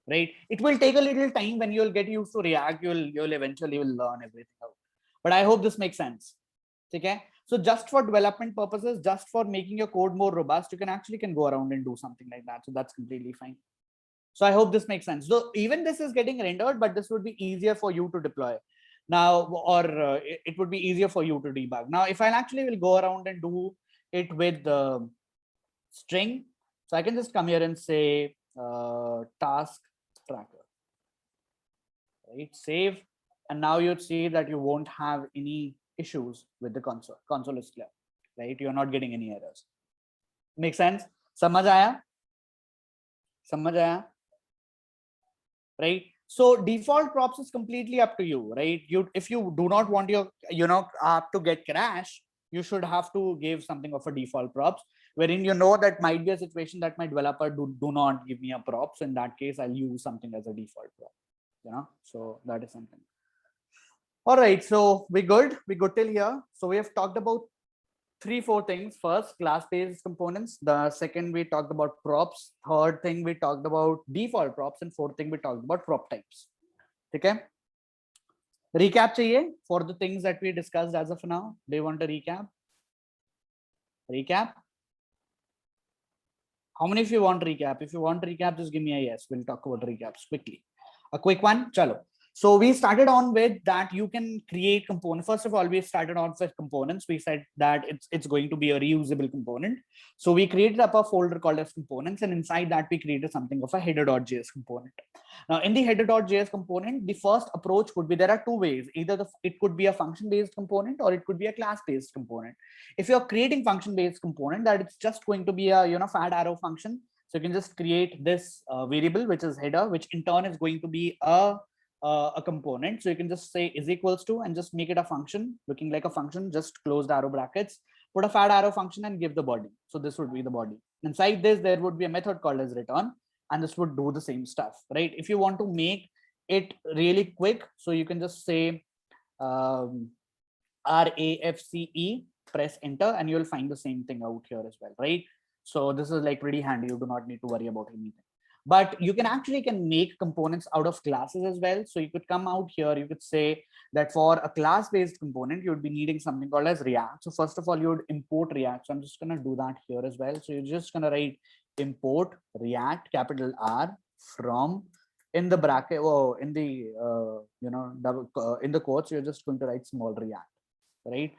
right? It will take a little time. When you'll get used to React, you'll eventually will learn everything out. But I hope this makes sense. Okay. So just for development purposes, just for making your code more robust, you can go around and do something like that. So that's completely fine. So I hope this makes sense. So even this is getting rendered, but this would be easier for you to deploy now, or it would be easier for you to debug. Now, if I actually will go around and do it with the string, so I can just come here and say task tracker, right? Save, and now you'd see that you won't have any issues with the console. Console is clear, right? You're not getting any errors. Make sense? समझ आया? समझ आया? Right? So default props is completely up to you, right? If you do not want your app to get crash, you should have to give something of a default props, wherein that might be a situation that my developer do not give me a props. In that case, I'll use something as a default prop, so that is something. All right, so we good till here. So we have talked about 3-4 things. First, class-based components. The second, we talked about props. Third thing, we talked about default props. And fourth thing, we talked about prop types. Okay. Recap chahiye for the things that we discussed as of now. Do you want a recap? Recap? How many of you want recap? If you want recap, just give me a yes. We'll talk about recaps quickly. A quick one. Chalo. So we started on with that you can create components. First of all, we started on with components. We said that it's going to be a reusable component. So we created up a folder called as components, and inside that we created something of a header.js component. Now in the header.js component, the first approach would be, there are two ways. Either it could be a function-based component or it could be a class-based component. If you're creating function-based component, that it's just going to be a fat arrow function. So you can just create this variable, which is header, which in turn is going to be a component. So you can just say is equals to and just make it a function looking like a function, just close the arrow brackets, put a fat arrow function and give the body. So this would be the body. Inside this, there would be a method called as return, and this would do the same stuff, right? If you want to make it really quick, so you can just say RAFCE, press enter, and you'll find the same thing out here as well, right? So this is like pretty handy. You do not need to worry about anything. But you can make components out of classes as well. So you could come out here, you could say that for a class-based component, you would be needing something called as React. So first of all, you would import React. So I'm just going to do that here as well. So you're just going to write import React, capital R, from in the bracket, or in the, in the quotes, you're just going to write small React, right?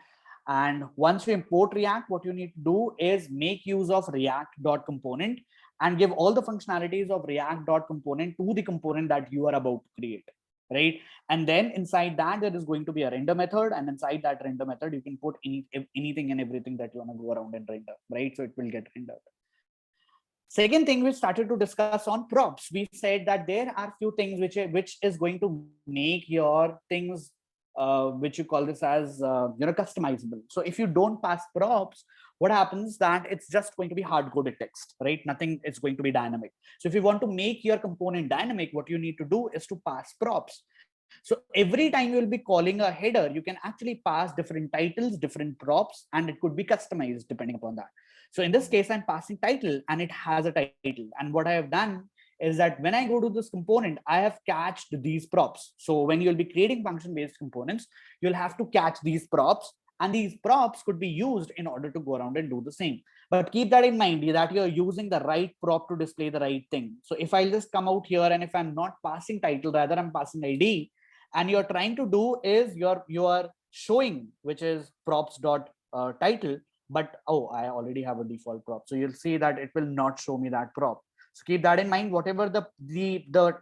And once you import React, what you need to do is make use of React.component and give all the functionalities of React.component to the component that you are about to create. right? And then inside that, there is going to be a render method. And inside that render method, you can put anything and everything that you want to go around and render, right? So it will get rendered. Second thing we started to discuss on props. We said that there are few things which is going to make your things, which you call this as, customizable. So if you don't pass props, what happens that it's just going to be hard coded text, right? Nothing is going to be dynamic. So if you want to make your component dynamic, what you need to do is to pass props. So every time you will be calling a header, you can actually pass different titles, different props, and it could be customized depending upon that. So in this case, I'm passing title and it has a title. And what I have done is that when I go to this component, I have catched these props. So when you'll be creating function-based components, you'll have to catch these props, and these props could be used in order to go around and do the same. But keep that in mind that you're using the right prop to display the right thing. So if I'll just come out here and if I'm not passing title, rather I'm passing ID, and you're trying to do is you are showing, which is props dot title, but oh, I already have a default prop. So you'll see that it will not show me that prop. So keep that in mind. Whatever the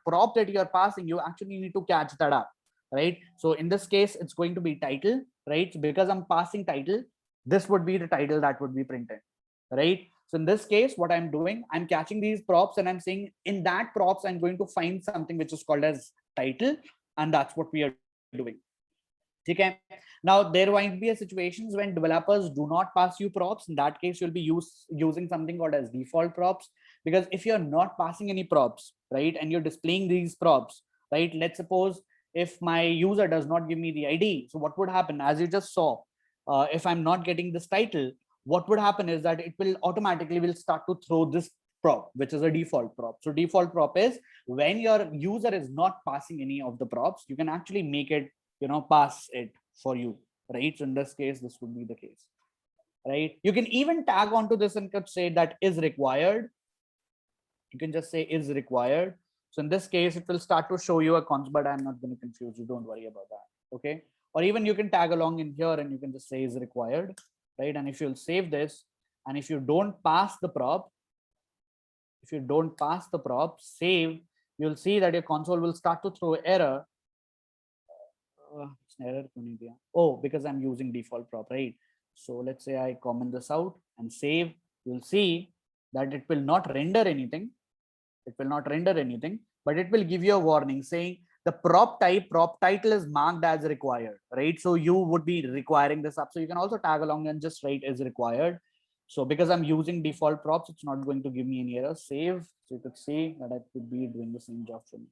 prop that you're passing, you actually need to catch that up, right? So in this case, it's going to be title, right? So because I'm passing title, this would be the title that would be printed, right? So in this case, what I'm doing, I'm catching these props and I'm saying in that props, I'm going to find something which is called as title, and that's what we are doing. Okay. Now there might be a situations when developers do not pass you props. In that case, you'll be using something called as default props, because if you're not passing any props, right, and you're displaying these props, right, let's suppose if my user does not give me the ID, so what would happen, as you just saw, if I'm not getting this title, what would happen is that it will automatically will start to throw this prop, which is a default prop. So default prop is when your user is not passing any of the props, you can actually make it, pass it for you, right? So in this case, this would be the case, right? You can even tag onto this and could say that is required. You can just say is required. So in this case, it will start to show you a const, but I'm not going to confuse you. Don't worry about that. Okay. Or even you can tag along in here and you can just say is required, right? And if you'll save this, and if you don't pass the prop, save, you'll see that your console will start to throw error. Oh, because I'm using default prop, right? So let's say I comment this out and save. You'll see that it will not render anything. But it will give you a warning saying the prop title is marked as required, right? So you would be requiring this up. So you can also tag along and just write is required. So because I'm using default props, it's not going to give me any error. Save. So you could see that I could be doing the same job for me,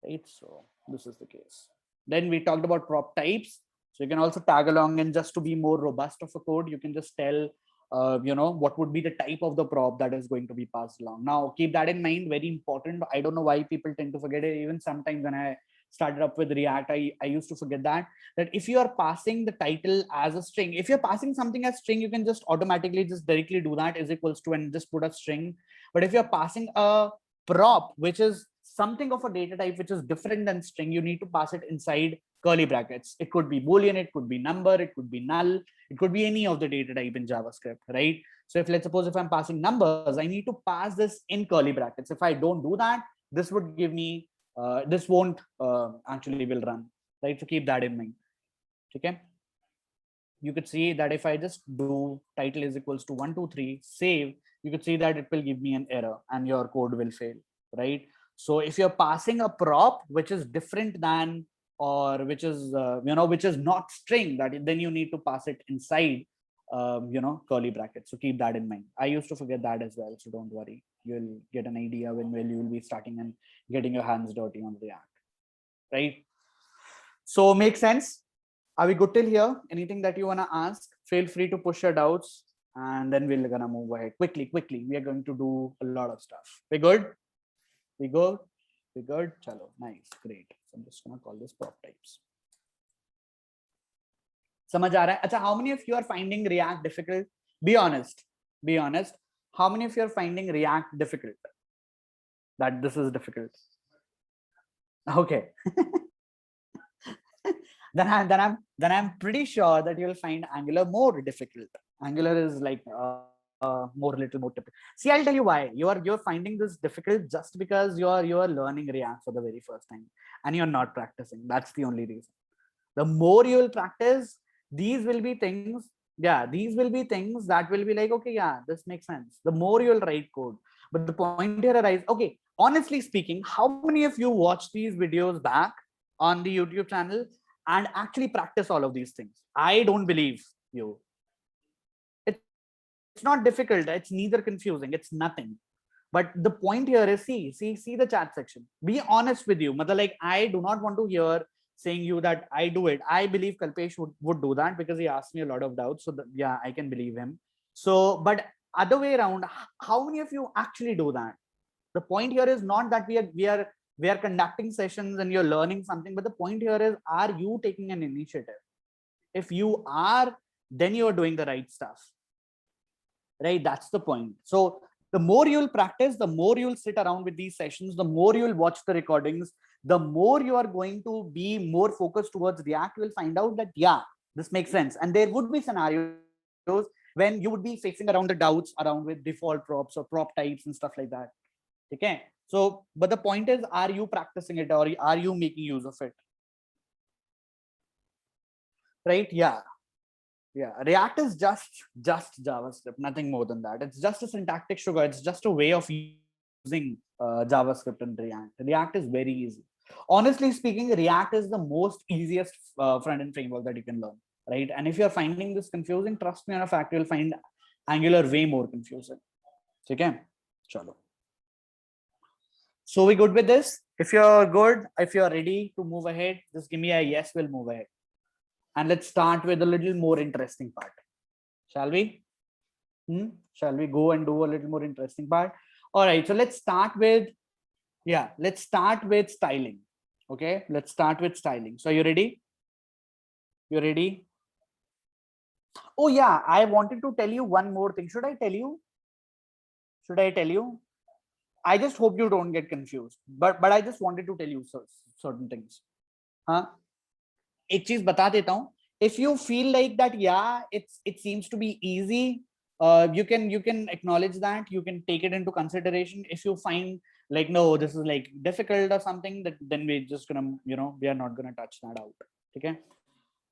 right? So this is the case. Then we talked about prop types. So you can also tag along, and just to be more robust of a code, you can just tell, what would be the type of the prop that is going to be passed along. Now, keep that in mind, very important. I don't know why people tend to forget it. Even sometimes when I started up with React, I used to forget that if you are passing the title as a string, if you're passing something as string, you can just automatically just directly do that is equals to and just put a string. But if you're passing a prop, which is something of a data type which is different than string, you need to pass it inside curly brackets. It could be Boolean, it could be number, it could be null, it could be any of the data type in JavaScript, right? So if let's suppose if I'm passing numbers, I need to pass this in curly brackets. If I don't do that, this would give me, this won't actually will run, right? So keep that in mind. Okay. You could see that if I just do title is equals to 1, 2, 3, save, you could see that it will give me an error and your code will fail, right? So if you're passing a prop which is different than, or which is which is not string, that then you need to pass it inside curly brackets. So keep that in mind. I used to forget that as well, so don't worry, you'll get an idea when you will be starting and getting your hands dirty on React, right? So make sense? Are we good till here? Anything that you want to ask, feel free to push your doubts, and then we're gonna move ahead quickly. We are going to do a lot of stuff. We good? We good? We good? Chalo, nice, great. So I'm just gonna call this prop types. समझ आ रहा है? अच्छा, how many of you are finding React difficult? Be honest. Be honest. How many of you are finding React difficult? That this is difficult. Okay. then I'm pretty sure that you'll find Angular more difficult. Angular is like more little more typical. See, I'll tell you why you're finding this difficult just because you're learning React for the very first time and you're not practicing. That's the only reason. The more you will practice, these will be things. Yeah, these will be things that will be like, okay, yeah, this makes sense. The more you'll write code. But the point here arises, okay, honestly speaking, how many of you watch these videos back on the YouTube channel and actually practice all of these things? I don't believe you. It's not difficult. It's neither confusing. It's nothing. But the point here is see the chat section. Be honest with you. Matlab, like, I do not want to hear saying you that I do it. I believe Kalpesh would do that because he asked me a lot of doubts. So yeah, I can believe him. So, but other way around, how many of you actually do that? The point here is not that we are conducting sessions and you're learning something, but the point here is, are you taking an initiative? If you are, then you're doing the right stuff. Right? That's the point. So the more you'll practice, the more you'll sit around with these sessions, the more you'll watch the recordings, the more you are going to be more focused towards React. You will find out that, yeah, this makes sense. And there would be scenarios when you would be facing around the doubts around with default props or prop types and stuff like that. Okay. So, but the point is, are you practicing it or are you making use of it? Right? Yeah. Yeah, React is just JavaScript, nothing more than that. It's just a syntactic sugar. It's just a way of using JavaScript and React. React is very easy. Honestly speaking, React is the most easiest front-end framework that you can learn, right? And if you're finding this confusing, trust me on a fact, you'll find Angular way more confusing. Okay, chalo. So we good with this? If you're good, if you're ready to move ahead, just give me a yes, we'll move ahead. And let's start with a little more interesting part. Shall we? Shall we go and do a little more interesting part? All right. So let's start with, yeah, let's start with styling. Okay. Let's start with styling. So are you ready? You ready? Oh yeah. I wanted to tell you one more thing. Should I tell you? Should I tell you? I just hope you don't get confused. But I just wanted to tell you certain things. Huh? एक चीज बता देता हूँ. If you feel like that, yeah, it seems to be easy, you can acknowledge that, you can take it into consideration. If you find like, no, this is like difficult or something, that then we're just gonna, we are not gonna touch that out. Okay,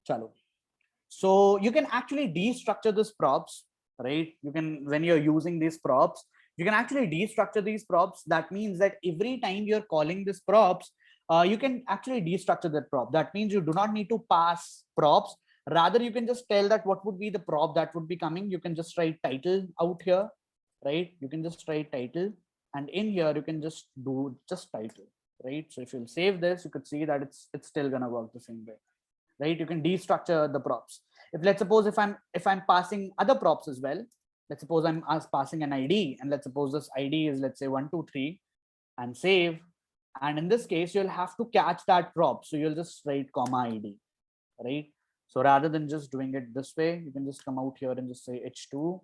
chalo. So you can actually destructure this props, right? You can, when you're using these props, you can actually destructure these props. That means that every time you're calling this props, you can actually destructure that prop. That means you do not need to pass props. Rather, you can just tell that what would be the prop that would be coming. You can just write title out here, right? You can just write title, and in here you can just do just title, right? So if you'll save this, you could see that it's still gonna work the same way, right? You can destructure the props. If let's suppose if I'm passing other props as well, let's suppose I'm passing an ID, and let's suppose this ID is, let's say 123, and save. And in this case, you'll have to catch that prop. So you'll just write comma ID, right? So rather than just doing it this way, you can just come out here and just say h2,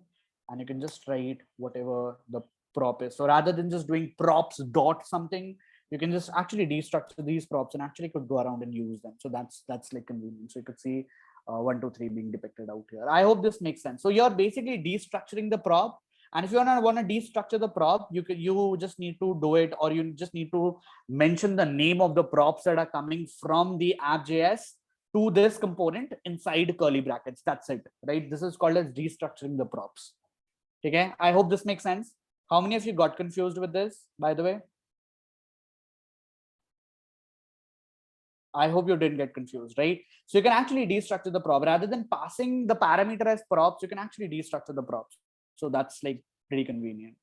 and you can just write whatever the prop is. So rather than just doing props dot something, you can just actually destructure these props and actually could go around and use them. So that's like convenient. So you could see 1, 2, 3 being depicted out here. I hope this makes sense. So you're basically destructuring the prop. And if you want to destructure the prop, you just need to do it, or you just need to mention the name of the props that are coming from the app.js to this component inside curly brackets. That's it, right? This is called as destructuring the props. Okay, I hope this makes sense. How many of you got confused with this, by the way? I hope you didn't get confused, right? So you can actually destructure the prop rather than passing the parameter as props. You can actually destructure the props. So that's like pretty convenient,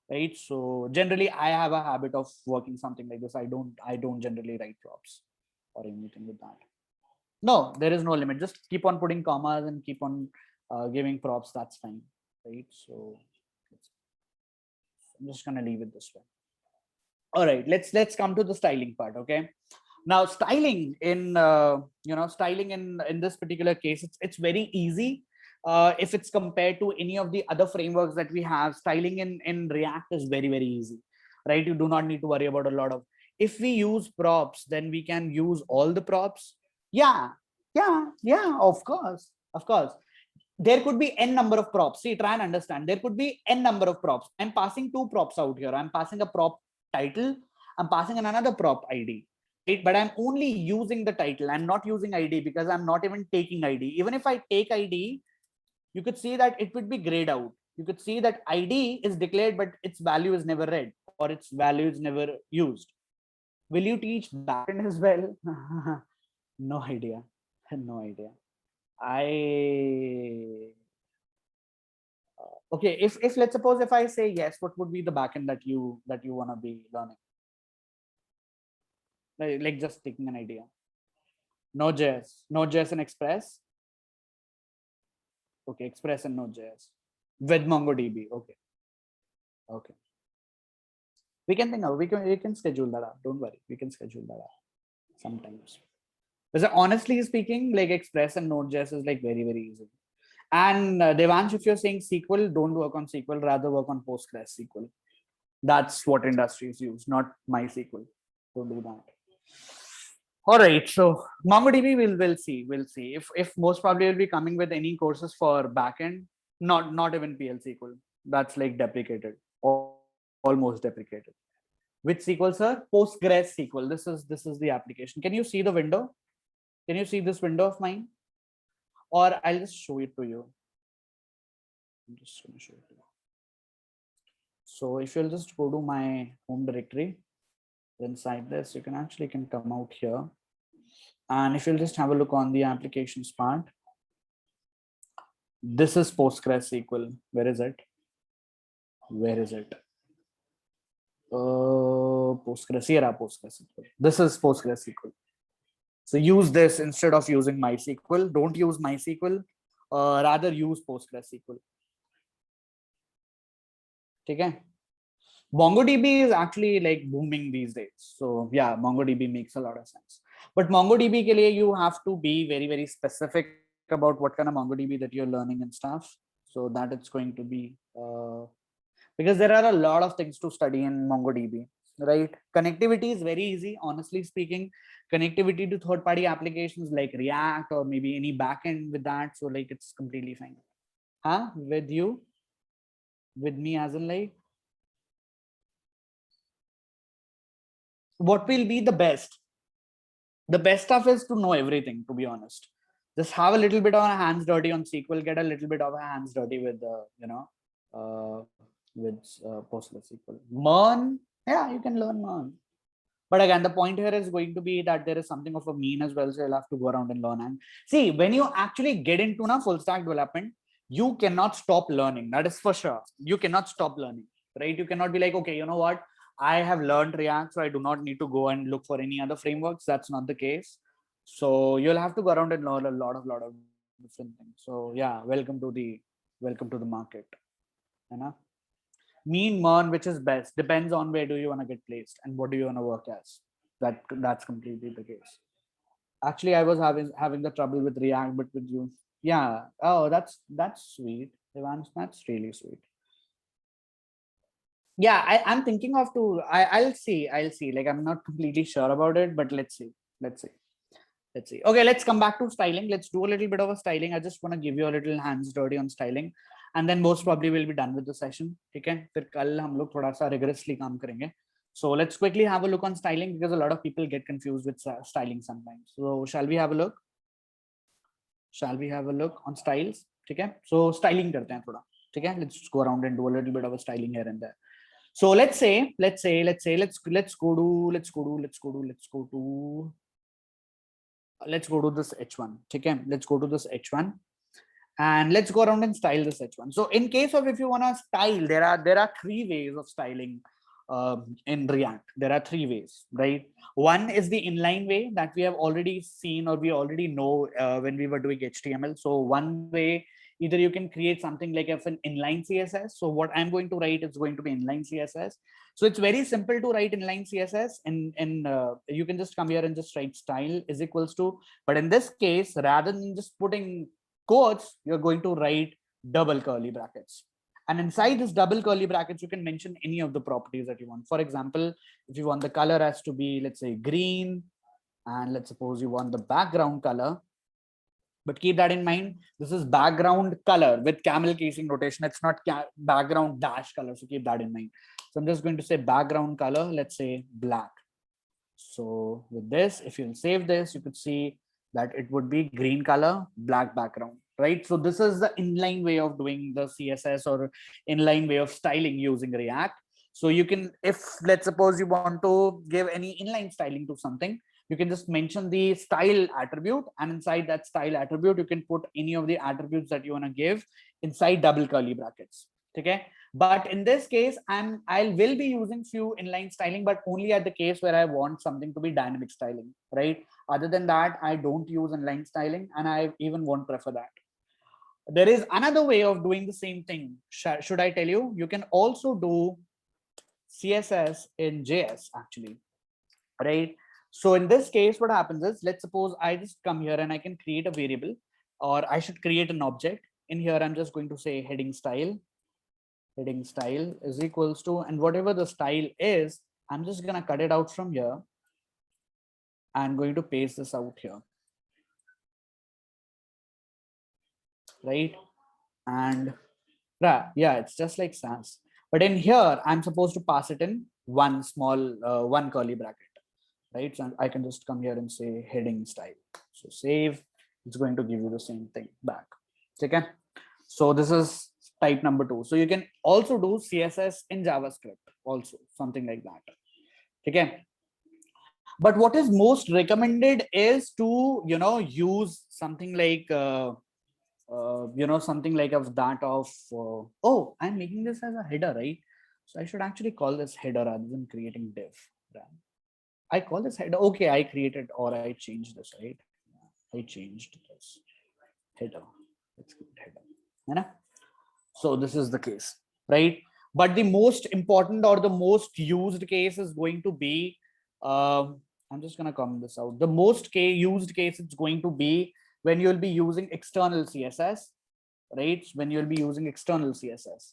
right? So generally, I have a habit of working something like this. I don't generally write props or anything with that. No, there is no limit. Just keep on putting commas and keep on giving props. That's fine, right? So I'm just gonna leave it this way. All right, let's come to the styling part. Okay. Now, styling in styling in this particular case, it's very easy. If it's compared to any of the other frameworks that we have, styling in React is very easy, right? You do not need to worry about a lot of. If we use props, then we can use all the props. Yeah, of course. there could be n number of props. See, try and understand. There could be n number of props. I'm passing two props out here. I'm passing a prop title. I'm passing another prop ID. Right? But I'm only using the title. I'm not using ID because I'm not even taking ID. Even if I take ID, you could see that it would be grayed out. You could see that ID is declared, but its value is never read or its value is never used. Will you teach backend as well? No idea. No idea. Okay, if let's suppose if I say yes, what would be the backend that you want to be learning? Like just taking an idea. Node.js and Express. Okay, Express and Node.js with MongoDB. Okay, okay. We can think of we can schedule that up. Don't worry, we can schedule that up sometimes. Because honestly speaking, like Express and Node.js is like very easy. And Devansh, if you're saying SQL, don't work on SQL, rather work on PostgreSQL. That's what industries use, not MySQL. Don't do that. All right, so MongoDB we'll see. If most probably will be coming with any courses for backend, not even PL SQL. That's like deprecated, almost deprecated. Which SQL, sir? PostgreSQL. This is the application. Can you see the window? Can you see this window of mine? Or I'll just show it to you. I'm just going to show it to you. So if you'll just go to my home directory, inside this, you can actually come out here. And if you'll just have a look on the applications part, this is PostgreSQL. Where is it? Where is it? PostgreSQL. This is PostgreSQL. So use this instead of using MySQL. Don't use MySQL. Rather use PostgreSQL. Okay. MongoDB is actually like booming these days. So yeah, MongoDB makes a lot of sense. But MongoDB ke liye you have to be very specific about what kind of MongoDB that you're learning and stuff. So that it's going to be because there are a lot of things to study in MongoDB, right? Connectivity is very easy, honestly speaking. Connectivity to third-party applications like React or maybe any backend with that. So like it's completely fine. Huh? With you? With me as in like? What will be the best? The best stuff is to know everything, to be honest. Just have a little bit of a hands dirty on SQL, get a little bit of a hands dirty with PostgreSQL. Learn, yeah, you can learn Learn. But again, the point here is going to be that there is something of a mean as well. So you'll have to go around and learn. And see, when you actually get into full stack development, you cannot stop learning. That is for sure. You cannot stop learning, right? You cannot be like, okay, you know what? I have learned React, so I do not need to go and look for any other frameworks. That's not the case. So you'll have to go around and learn a lot of different things. So yeah, welcome to the market. You know? Mean Learn, which is best, depends on where do you want to get placed and what do you want to work as. That's completely the case. Actually, I was having the trouble with React, but with you, yeah. Oh, that's sweet, Ivan. That's really sweet. Yeah, I'm thinking of to. I'll see. Like I'm not completely sure about it, but let's see. Okay, let's come back to styling. Let's do a little bit of a styling. I just want to give you a little hands dirty on styling, and then most probably we'll be done with the session. Okay, फिर कल हम लोग थोड़ा सा rigorously काम करेंगे. So let's quickly have a look on styling because a lot of people get confused with styling sometimes. So shall we have a look? Shall we have a look on styles? Okay, so styling करते हैं थोड़ा. Okay, let's just go around and do a little bit of a styling here and there. So let's go to this H1. Okay, let's go to this H1 and let's go around and style this H1. So in case of if you want to style, there are three ways of styling in React. There are three ways, right? One is the inline way that we have already seen or we already know when we were doing HTML. So one way, either you can create something like an inline CSS. So what I'm going to write is going to be inline CSS. So it's very simple to write inline CSS, and you can just come here and just write style is equals to, but in this case, rather than just putting quotes, you're going to write double curly brackets. And inside this double curly brackets, you can mention any of the properties that you want. For example, if you want the color as to be, let's say, green, and let's suppose you want the background color But keep that in mind. This is background color with camel casing rotation. It's not background dash color. So keep that in mind. So I'm just going to say background color. Let's say black. So with this, if you'll save this, you could see that it would be green color, black background, right? So this is the inline way of doing the CSS or inline way of styling using React. So you can, if let's suppose you want to give any inline styling to something, you can just mention the style attribute, and inside that style attribute, you can put any of the attributes that you want to give inside double curly brackets. Okay. But in this case, I will be using few inline styling, but only at the case where I want something to be dynamic styling, right? Other than that, I don't use inline styling, and I even won't prefer that. There is another way of doing the same thing. Should I tell you? You can also do CSS in JS actually, right? So in this case, what happens is, let's suppose I just come here and I can create a variable, or I should create an object. In here, I'm just going to say heading style is equals to, and whatever the style is, I'm just going to cut it out from here. I'm going to paste this out here, right? And yeah, it's just like Sans. But in here, I'm supposed to pass it in one small, one curly bracket, right? So I can just come here and say heading style. So save, it's going to give you the same thing back. Okay. So this is type number 2. So you can also do CSS in JavaScript also, something like that. Okay. But what is most recommended is to, use something like, something like of that of, oh, I'm making this as a header, right? So I should actually call this header rather than creating div. I call this header. Okay, I created, or I changed this, right? I changed this header. Let's keep it header. So this is the case, right? But the most important or the most used case is going to be, I'm just going to comment this out. The most used case it's going to be when you'll be using external CSS, right? When you'll be using external CSS.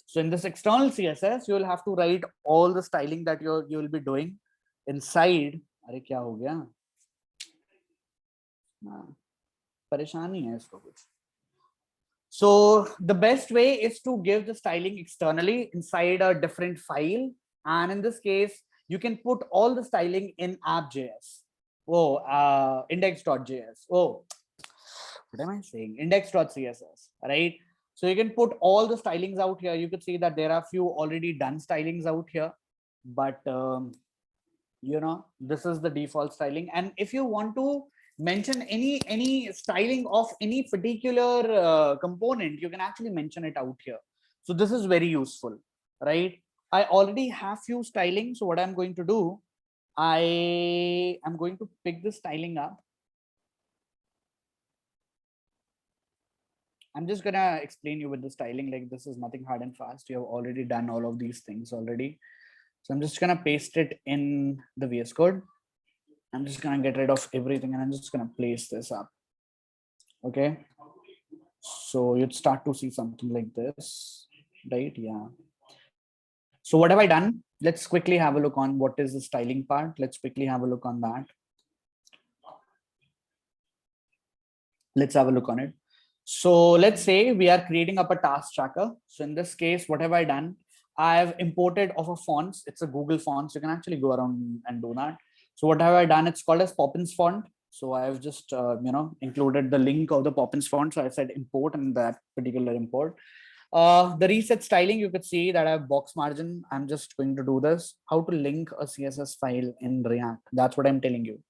So in this external CSS, you'll have to write all the styling that you'll be doing inside. अरे क्या हो गया? परेशानी है इसको कुछ. So the best way is to give the styling externally inside a different file. And in this case, you can put all the styling in app.js. Oh, index.js. Oh, what am I saying? Index.css, right? So you can put all the stylings out here. You could see that there are few already done stylings out here, but this is the default styling. And if you want to mention any styling of any particular component, you can actually mention it out here. So this is very useful, right? I already have few styling. So what I'm going to do, I am going to pick the styling up. I'm just gonna explain you with the styling. Like, this is nothing hard and fast. You have already done all of these things already. So I'm just gonna paste it in the VS Code. I'm just gonna get rid of everything and I'm just gonna place this up. Okay. So you'd start to see something like this, right? Yeah. So what have I done? Let's quickly have a look on what is the styling part. Let's quickly have a look on that. Let's have a look on it. So let's say we are creating up a task tracker. So in this case, what have I done? I've imported of a fonts. It's a Google font. So you can actually go around and do that. So what have I done? It's called as Poppins font. So I've just, included the link of the Poppins font. So I said import and that particular import. The reset styling, you could see that I have box margin. I'm just going to do this. How to link a CSS file in React. That's what I'm telling you.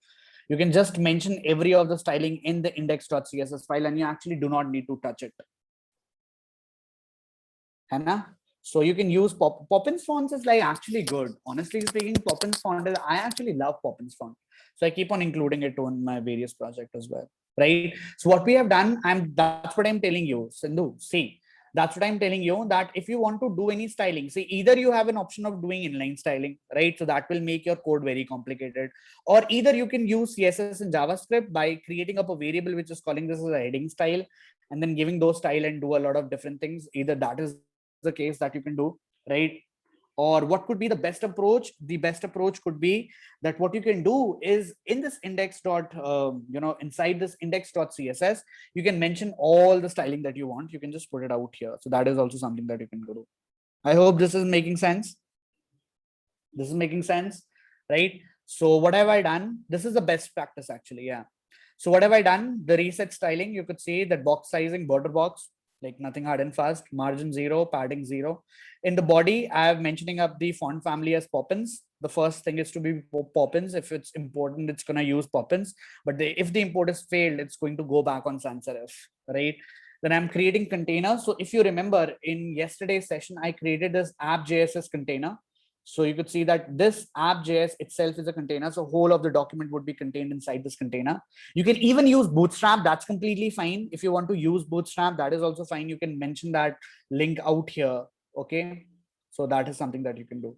You can just mention every of the styling in the index.css file and you actually do not need to touch it. Hannah? So you can use Poppins fonts is like actually good. Honestly speaking, Poppins font is, I actually love Poppins font. So I keep on including it on my various projects as well, right? So what we have done, that's what I'm telling you, Sindhu. See, that's what I'm telling you, that if you want to do any styling, see, either you have an option of doing inline styling, right? So that will make your code very complicated. Or either you can use CSS in JavaScript by creating up a variable which is calling this as a heading style and then giving those style and do a lot of different things. Either that is the case that you can do, right? or what could be the best approach? The best approach could be that what you can do is in this index dot, inside this index.css, you can mention all the styling that you want. You can just put it out here. So that is also something that you can do. I hope this is making sense. This is making sense, right? So what have I done? This is the best practice actually. Yeah. So what have I done? The reset styling, you could see that box sizing, border box, like nothing hard and fast, margin 0, padding 0. In the body, I have mentioning up the font family as Poppins. The first thing is to be Poppins. If it's important, it's going to use Poppins. But if the import is failed, it's going to go back on sans serif, right? Then I'm creating containers. So if you remember in yesterday's session, I created this app.js container. So you could see that this app.js itself is a container. So whole of the document would be contained inside this container. You can even use Bootstrap. That's completely fine. If you want to use Bootstrap, that is also fine. You can mention that link out here. Okay. So that is something that you can do.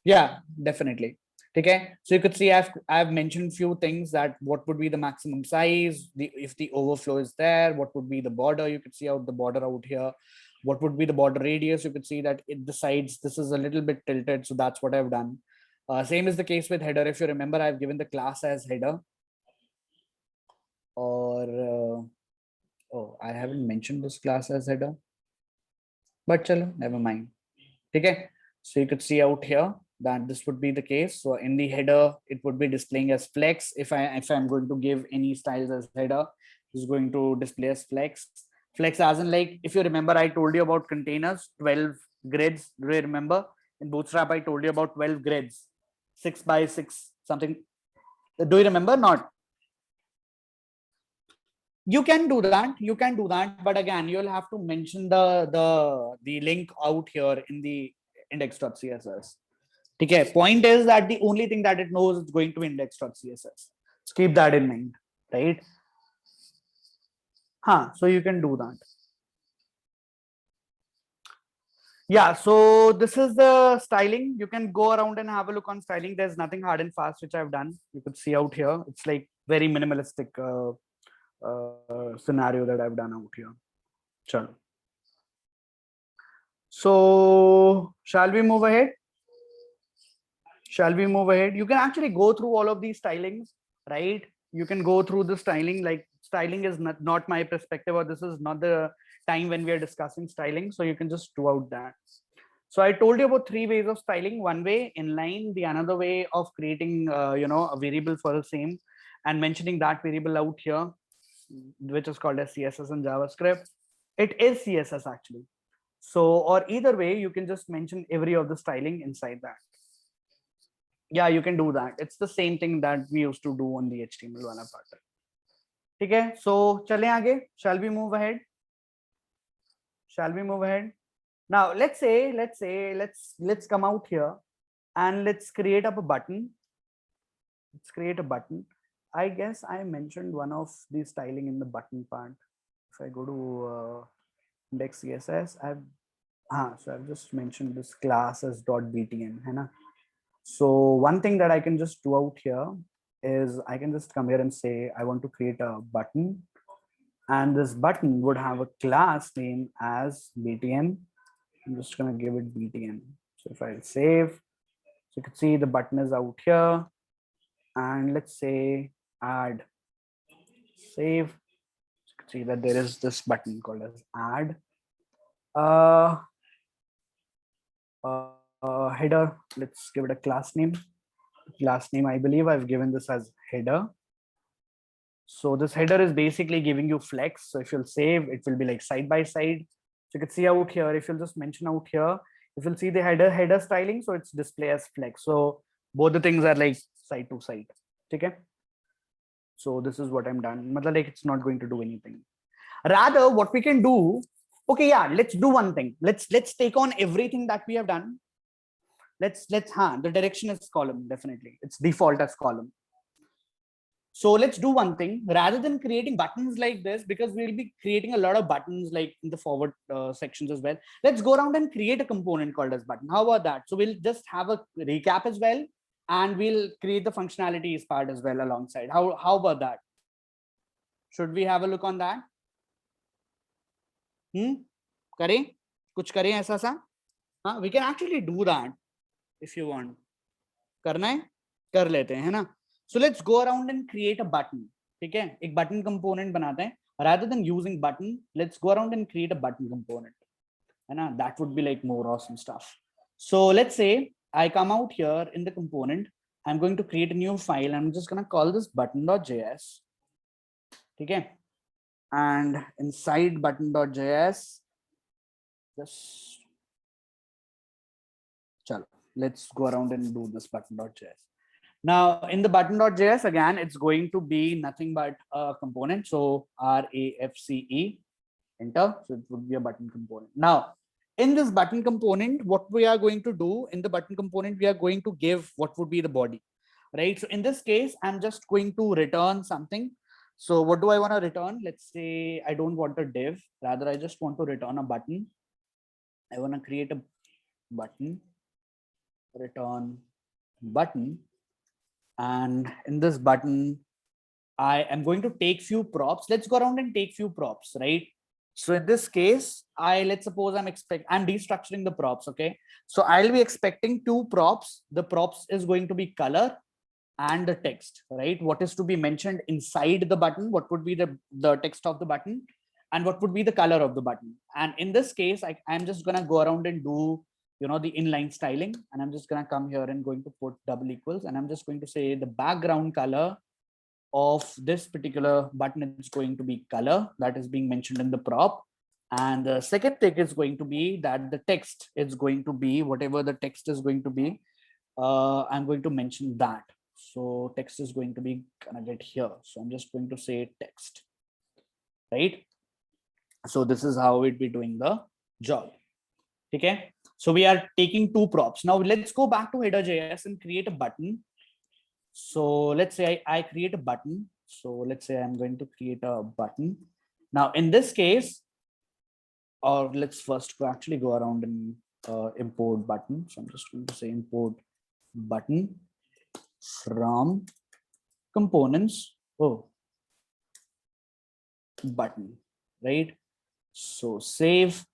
Yeah, definitely. Okay. So you could see I've mentioned few things, that what would be the maximum size, if the overflow is there, what would be the border. You could see out the border out here. What would be the border radius? You could see that the sides, this is a little bit tilted. So that's what I've done. Same is the case with header. If you remember, I've given the class as header. Or oh, I haven't mentioned this class as header, but chalo, never mind. Okay. So you could see out here that this would be the case. So in the header, it would be displaying as flex. If I'm going to give any styles as header, it's going to display as flex. Flex as in, like, if you remember, I told you about containers, 12 grids. Do you remember? In Bootstrap, I told you about 12 grids, 6 by 6, something. Do you remember? Not. You can do that, but again, you'll have to mention the link out here in the index.css. Okay, point is that the only thing that it knows is going to index.css. So keep that in mind, right? So you can do that. Yeah, so this is the styling. You can go around and have a look on styling. There's nothing hard and fast which I've done. You could see out here. It's like very minimalistic scenario that I've done out here. Chalo. So shall we move ahead? Shall we move ahead? You can actually go through all of these stylings, right? You can go through the styling. Like, styling is not my perspective, or this is not the time when we are discussing styling. So you can just do out that. So I told you about 3 ways of styling. One way, inline. The another way of creating, a variable for the same and mentioning that variable out here, which is called as CSS in JavaScript. It is CSS actually. So, or either way, you can just mention every of the styling inside that. Yeah, you can do that. It's the same thing that we used to do on the HTML wala part. Okay, so chale aage. Shall we move ahead? Shall we move ahead? Now, let's come out here and let's create up a button. Let's create a button. I guess I mentioned one of the styling in the button part. If I go to index CSS, so I've just mentioned this class as .btn, hai na? So one thing that I can just do out here is I can just come here and say I want to create a button, and this button would have a class name as btn. I'm just gonna give it btn. So if I save, so you can see the button is out here, and let's say add, save. So you can see that there is this button called as add. Header, let's give it a class name. Class name, I believe I've given this as header. So this header is basically giving you flex. So if you'll save, it will be like side by side. So you can see out here, if you'll just mention out here, if you'll see the header styling, so it's display as flex. So both the things are like side to side. Okay. So this is what I'm done. Like, it's not going to do anything. Rather, what we can do, okay, yeah, let's do one thing. Let's take on everything that we have done. The direction is column, definitely. It's default as column. So let's do one thing. Rather than creating buttons like this, because we'll be creating a lot of buttons like in the forward sections as well, let's go around and create a component called as button. How about that? So we'll just have a recap as well, and we'll create the functionalities part as well alongside. How about that? Should we have a look on that? करें कुछ करें ऐसा सा? We can actually do that. if you want. करना है कर लेते हैं, है ना? So let's go around and create a button. ठीक है, एक button component बनाते हैं. Rather than using button, let's go around and create a button component. है ना? That would be like more awesome stuff. So let's say I come out here in the component. I'm going to create a new file. I'm just gonna call this button.js. ठीक है, and inside button.js, just chalo, let's go around and do this button.js. Now in the button.js, again, it's going to be nothing but a component. So RAFCE, enter. So it would be a button component. Now in this button component, what we are going to do in the button component, we are going to give what would be the body, right? So in this case, I'm just going to return something. So what do I want to return? Let's say I don't want a div, rather I just want to return a button. I want to create a button, return button, and in this button I am going to take few props. Let's go around and take few props, right? So in this case, let's suppose I'm destructuring the props. Okay, so I'll be expecting two props. The props is going to be color and the text, right? What is to be mentioned inside the button, what would be the text of the button, and what would be the color of the button. And in this case, I'm just gonna go around and do, you know, the inline styling, and I'm just gonna come here and going to put double equals, and I'm just going to say the background color of this particular button is going to be color that is being mentioned in the prop. And the second thing is going to be that the text is going to be whatever the text is going to be. I'm going to mention that. So text is going to be gonna get here. So I'm just going to say text, right? So this is how we'd be doing the job. Okay. So we are taking two props. Now let's go back to header.js and create a button. So let's say I create a button. So let's say I'm going to create a button. Now in this case, or let's first actually go around and import button. So I'm just going to say import button from components. Oh, button, right? So save.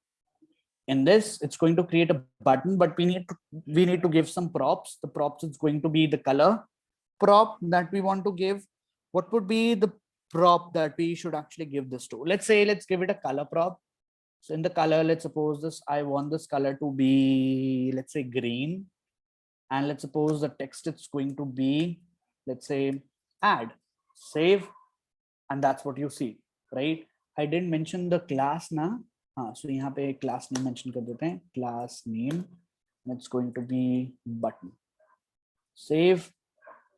In this, it's going to create a button, but we need to give some props. The props is going to be the color prop that we want to give. What would be the prop that we should actually give this to? Let's say let's give it a color prop. So in the color, let's suppose this, I want this color to be, let's say green, and let's suppose the text it's going to be, let's say add, save, and that's what you see, right? I didn't mention the class now. So यहाँ पे class name mention कर देते हैं, class name, and it's going to be button, save,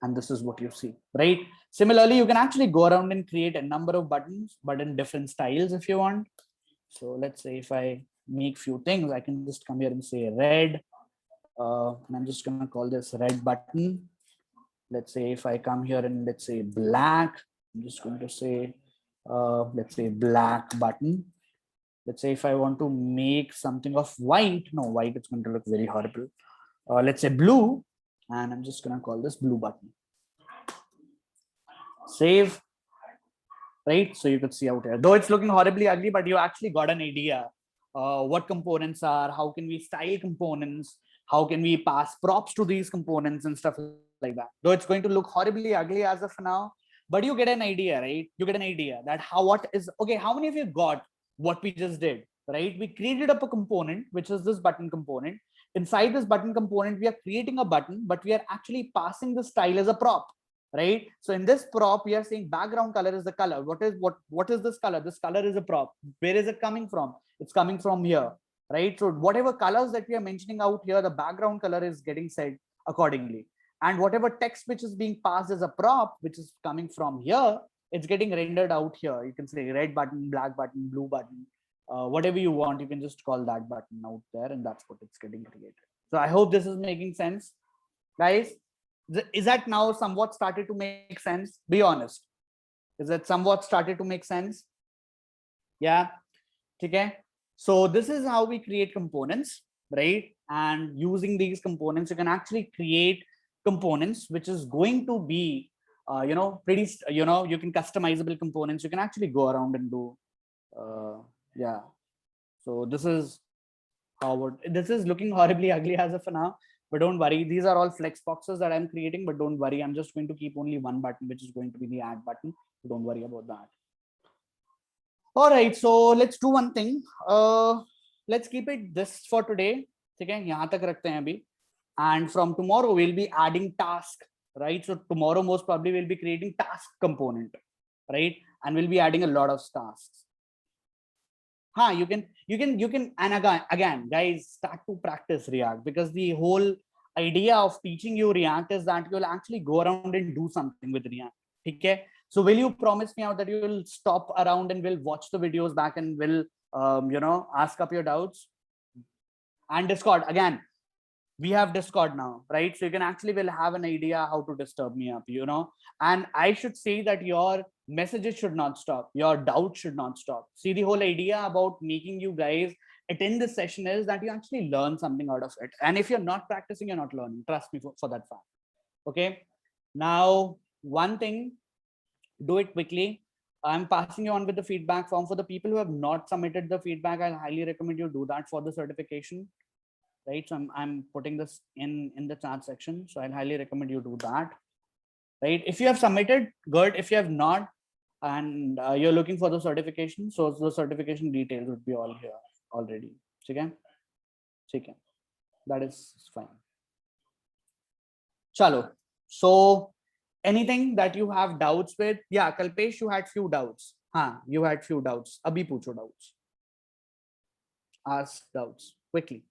and this is what you see, right? Similarly, you can actually go around and create a number of buttons, but in different styles if you want. So let's say if I make few things, I can just come here and say red, and I'm just gonna call this red button. Let's say if I come here and let's say black, I'm just going to say, let's say black button. Let's say if I want to make something of white, no, white, it's going to look very horrible. Let's say blue, and I'm just gonna call this blue button. Save, right? So you could see out here, though it's looking horribly ugly, but you actually got an idea what components are, how can we style components, how can we pass props to these components and stuff like that. Though it's going to look horribly ugly as of now, but you get an idea, right? You get an idea that okay, how many of you got what we just did, right? We created up a component, which is this button component. Inside this button component, we are creating a button, but we are actually passing the style as a prop, right? So in this prop, we are saying background color is the color. What is this color? This color is a prop. Where is it coming from? It's coming from here, right? So whatever colors that we are mentioning out here, the background color is getting set accordingly. And whatever text which is being passed as a prop, which is coming from here, it's getting rendered out here. You can say red button, black button, blue button, whatever you want, you can just call that button out there, and that's what it's getting created. So I hope this is making sense, guys. Is that now somewhat started to make sense? Be honest. Is that somewhat started to make sense? Yeah. Okay. So this is how we create components, right? And using these components, you can actually create components, which is going to be, you know, pretty, you know, you can customizable components. You can actually go around and do, yeah. So this is how this is looking horribly ugly as of now, but don't worry, these are all flex boxes that I'm creating, but don't worry, I'm just going to keep only one button, which is going to be the add button. So don't worry about that. All right, so let's do one thing. Let's keep it this for today. Okay, yahan tak rakhte hain abhi. And from tomorrow we'll be adding task, right? So tomorrow most probably we'll be creating task component, right? And we'll be adding a lot of tasks. You can, and again, guys, start to practice React, because the whole idea of teaching you React is that you'll actually go around and do something with React. Okay, so will you promise me out that you will stop around and will watch the videos back and will ask up your doubts? And Discord, again, we have Discord now, right? So you can actually will have an idea how to disturb me up, and I should say that your messages should not stop, your doubts should not stop. See, the whole idea about making you guys attend this session is that you actually learn something out of it. And if you're not practicing, you're not learning. Trust me for that fact. Okay, now one thing, do it quickly. I'm passing you on with the feedback form. For the people who have not submitted the feedback, I highly recommend you do that for the certification. Right, so I'm putting this in the chat section, so I'll highly recommend you do that. Right, if you have submitted, good. If you have not, and you're looking for the certification, so the certification details would be all here already. Okay, that is fine. Chalo, so anything that you have doubts with? Yeah, Kalpesh, you had few doubts. You had few doubts. Abhi pucho doubts. Ask doubts quickly.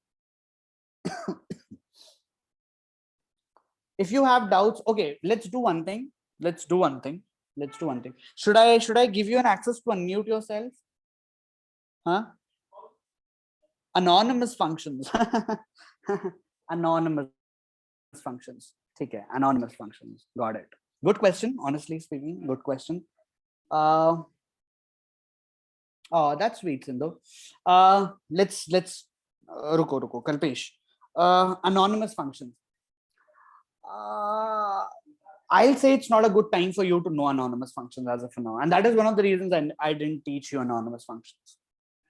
If you have doubts, okay, let's do one thing. Should I give you an access to unmute yourself? Anonymous functions. Anonymous functions. Okay, anonymous functions. Got it. Good question. Honestly speaking, good question. Oh, that's sweet, Sindhu. Let's ruko, Kalpesh. Anonymous functions. I'll say it's not a good time for you to know anonymous functions as of now, and that is one of the reasons I didn't teach you anonymous functions.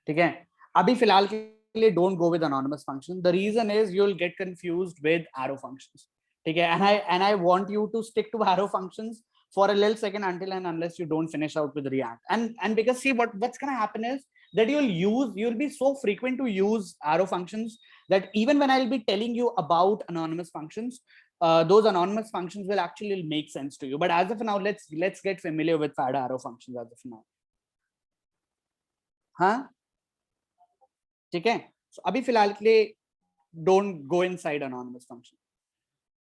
Okay, abhi filhal ke liye don't go with anonymous functions. The reason is you'll get confused with arrow functions. Okay, and I want you to stick to arrow functions for a little second until and unless you don't finish out with React. And because see what's gonna happen is that you'll be so frequent to use arrow functions that even when I'll be telling you about anonymous functions, those anonymous functions will actually make sense to you. But as of now, let's get familiar with fad arrow functions as of now. Okay, so abhi filhal ke liye don't go inside anonymous functions.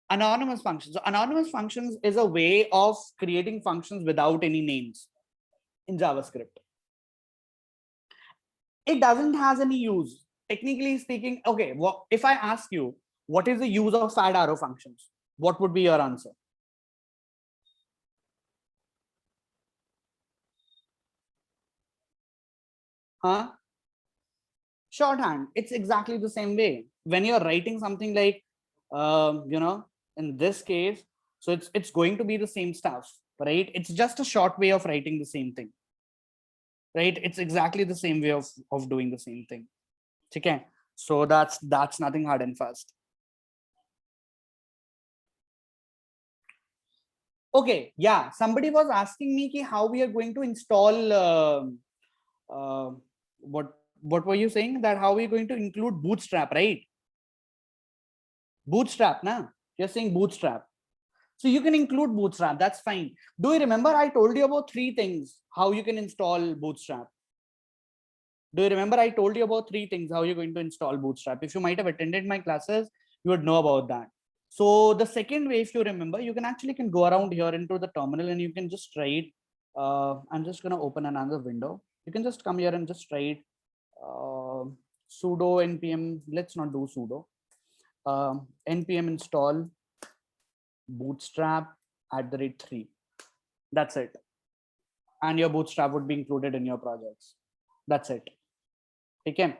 Anonymous functions. So anonymous functions is a way of creating functions without any names in JavaScript. It doesn't has any use. Technically speaking, okay, if I ask you what is the use of fad arrow functions, what would be your answer? Shorthand. It's exactly the same way. When you're writing something like, in this case, so it's going to be the same stuff, right? It's just a short way of writing the same thing, right? It's exactly the same way of doing the same thing. Okay, so that's nothing hard and fast. Okay, yeah, somebody was asking me ki how we are going to install what were you saying, that how we are going to include Bootstrap, right? Bootstrap, na? You're saying Bootstrap. So you can include Bootstrap, that's fine. Do you remember I told you about 3 things how you can install Bootstrap? Do you remember I told you about 3 things how you're going to install Bootstrap? If you might have attended my classes, you would know about that. So the second way, if you remember, you can actually go around here into the terminal and you can just write, I'm just going to open another window. You can just come here and just write sudo npm, let's not do sudo, npm install bootstrap @3. That's it. And your Bootstrap would be included in your projects. That's it. Okay.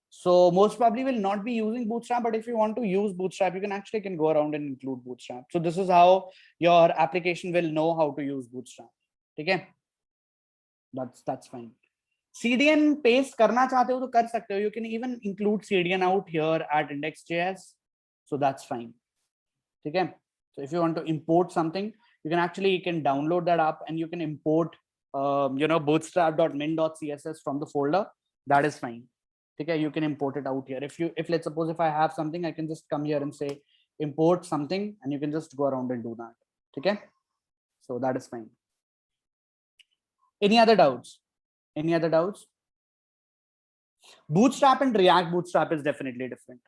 So most probably will not be using Bootstrap, but if you want to use Bootstrap, you can go around and include Bootstrap. So this is how your application will know how to use Bootstrap. Okay. That's fine. CDN paste karna chahte ho to kar sakte ho. You can even include CDN out here at index.js. so that's fine. Okay, so if you want to import something, you can download that app and you can import bootstrap.min.css from the folder. That is fine. Okay, you can import it out here. If let's suppose if I have something, I can just come here and say import something, and you can just go around and do that. Okay, so that is fine. Any other doubts? Any other doubts? Bootstrap and React Bootstrap is definitely different.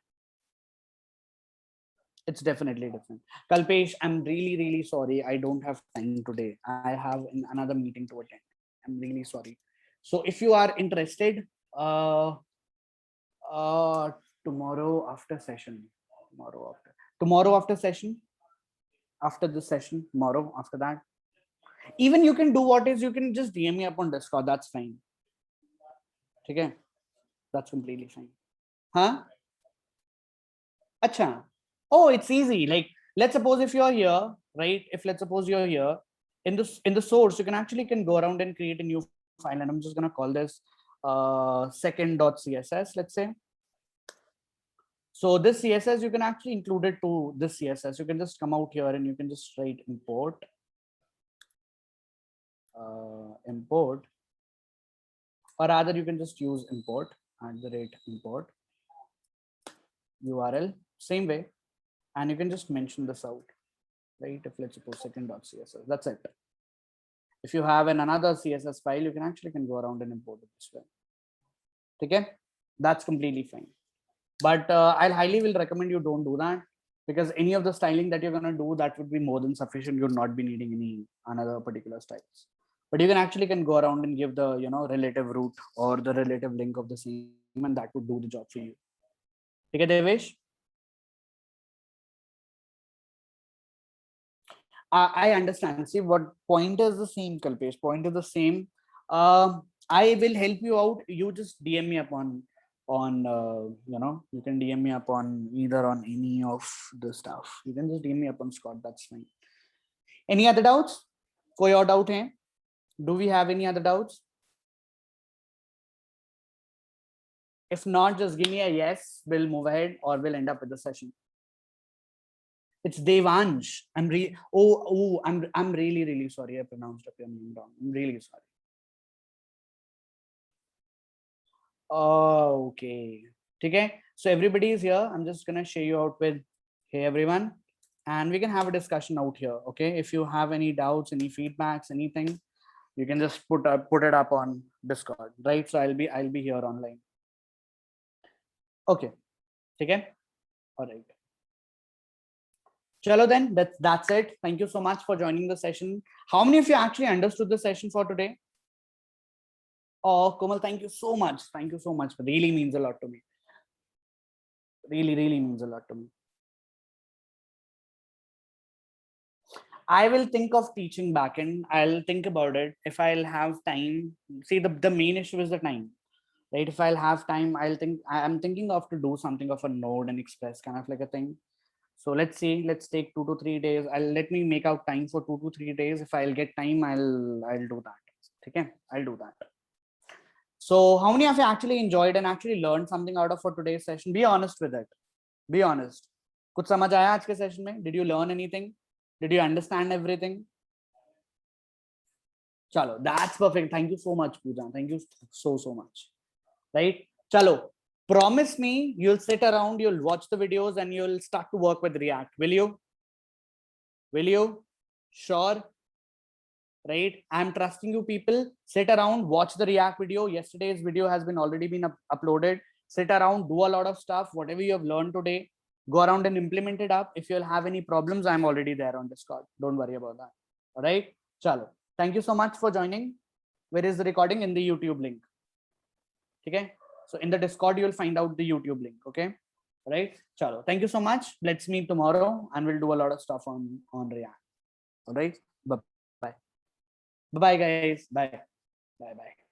It's definitely different. Kalpesh, I'm really, really sorry. I don't have time today. I have another meeting to attend. I'm really sorry. So if you are interested, tomorrow after session, tomorrow after session, after this session, tomorrow after that, even you can do what is, you can just DM me up on Discord. That's fine. Okay, that's completely fine. Huh? Acha. Oh, it's easy. Like, let's suppose if you're here, right? If let's suppose you're here in the source, you can go around and create a new file, and I'm just gonna call this second.css, let's say. So this CSS, you can actually include it to this CSS. You can just come out here and you can just write import, import, or rather you can just use import @import URL, same way, and you can just mention this out, right? If let's suppose second.css, that's it. If you have another CSS file, you can go around and import it this way. Okay, that's completely fine. But I'll highly will recommend you don't do that, because any of the styling that you're gonna do, that would be more than sufficient. You'll not be needing any another particular styles. But you can go around and give the relative root or the relative link of the same, and that would do the job for you. Okay, Devesh? I understand. See, what point is the same, Kalpesh? Point is the same. I will help you out. You just DM me upon you can DM me up on either on any of the stuff. You can just DM me up on Scott. That's fine. Any other doubts? Koi aur doubt hai? Do we have any other doubts? If not, just give me a yes. We'll move ahead, or we'll end up with the session. It's Devansh. I'm really, really sorry. I pronounced your name wrong. I'm really sorry. Oh, okay. Okay. So everybody is here. I'm just gonna share you out with hey everyone, and we can have a discussion out here. Okay. If you have any doubts, any feedbacks, anything, you can just put it up on Discord, right? So I'll be here online. Okay. Okay. All right. Chalo then, that's it. Thank you so much for joining the session. How many of you actually understood the session for today? Oh, Komal, thank you so much. Thank you so much. It really means a lot to me. Really, really means a lot to me. I will think of teaching backend. I'll think about it if I'll have time. See, the main issue is the time, right? If I'll have time, I'm thinking of to do something of a Node and Express kind of like a thing. So let's see, let's take 2 to 3 days. Let me make out time for 2 to 3 days. If I'll get time, I'll do that. Okay, I'll do that. So how many of you actually enjoyed and actually learned something out of for today's session? Be honest with it. Be honest. कुछ समझ आया आज के session में? Did you learn anything? Did you understand everything? Chalo, that's perfect. Thank you so much, Pooja. Thank you so much. Right? Chalo, promise me you'll sit around, you'll watch the videos, and you'll start to work with React. Will you? Will you? Sure. Right? I'm trusting you people. Sit around, watch the React video. Yesterday's video has been already been uploaded. Sit around, do a lot of stuff. Whatever you have learned today, go around and implement it up. If you'll have any problems, I'm already there on Discord. Don't worry about that. All right. Chalo. Thank you so much for joining. Where is the recording? In the YouTube link. Okay. So in the Discord, you'll find out the YouTube link. Okay. All right. Chalo. Thank you so much. Let's meet tomorrow and we'll do a lot of stuff on React. All right. Bye. Bye-bye, guys. Bye. Bye-bye.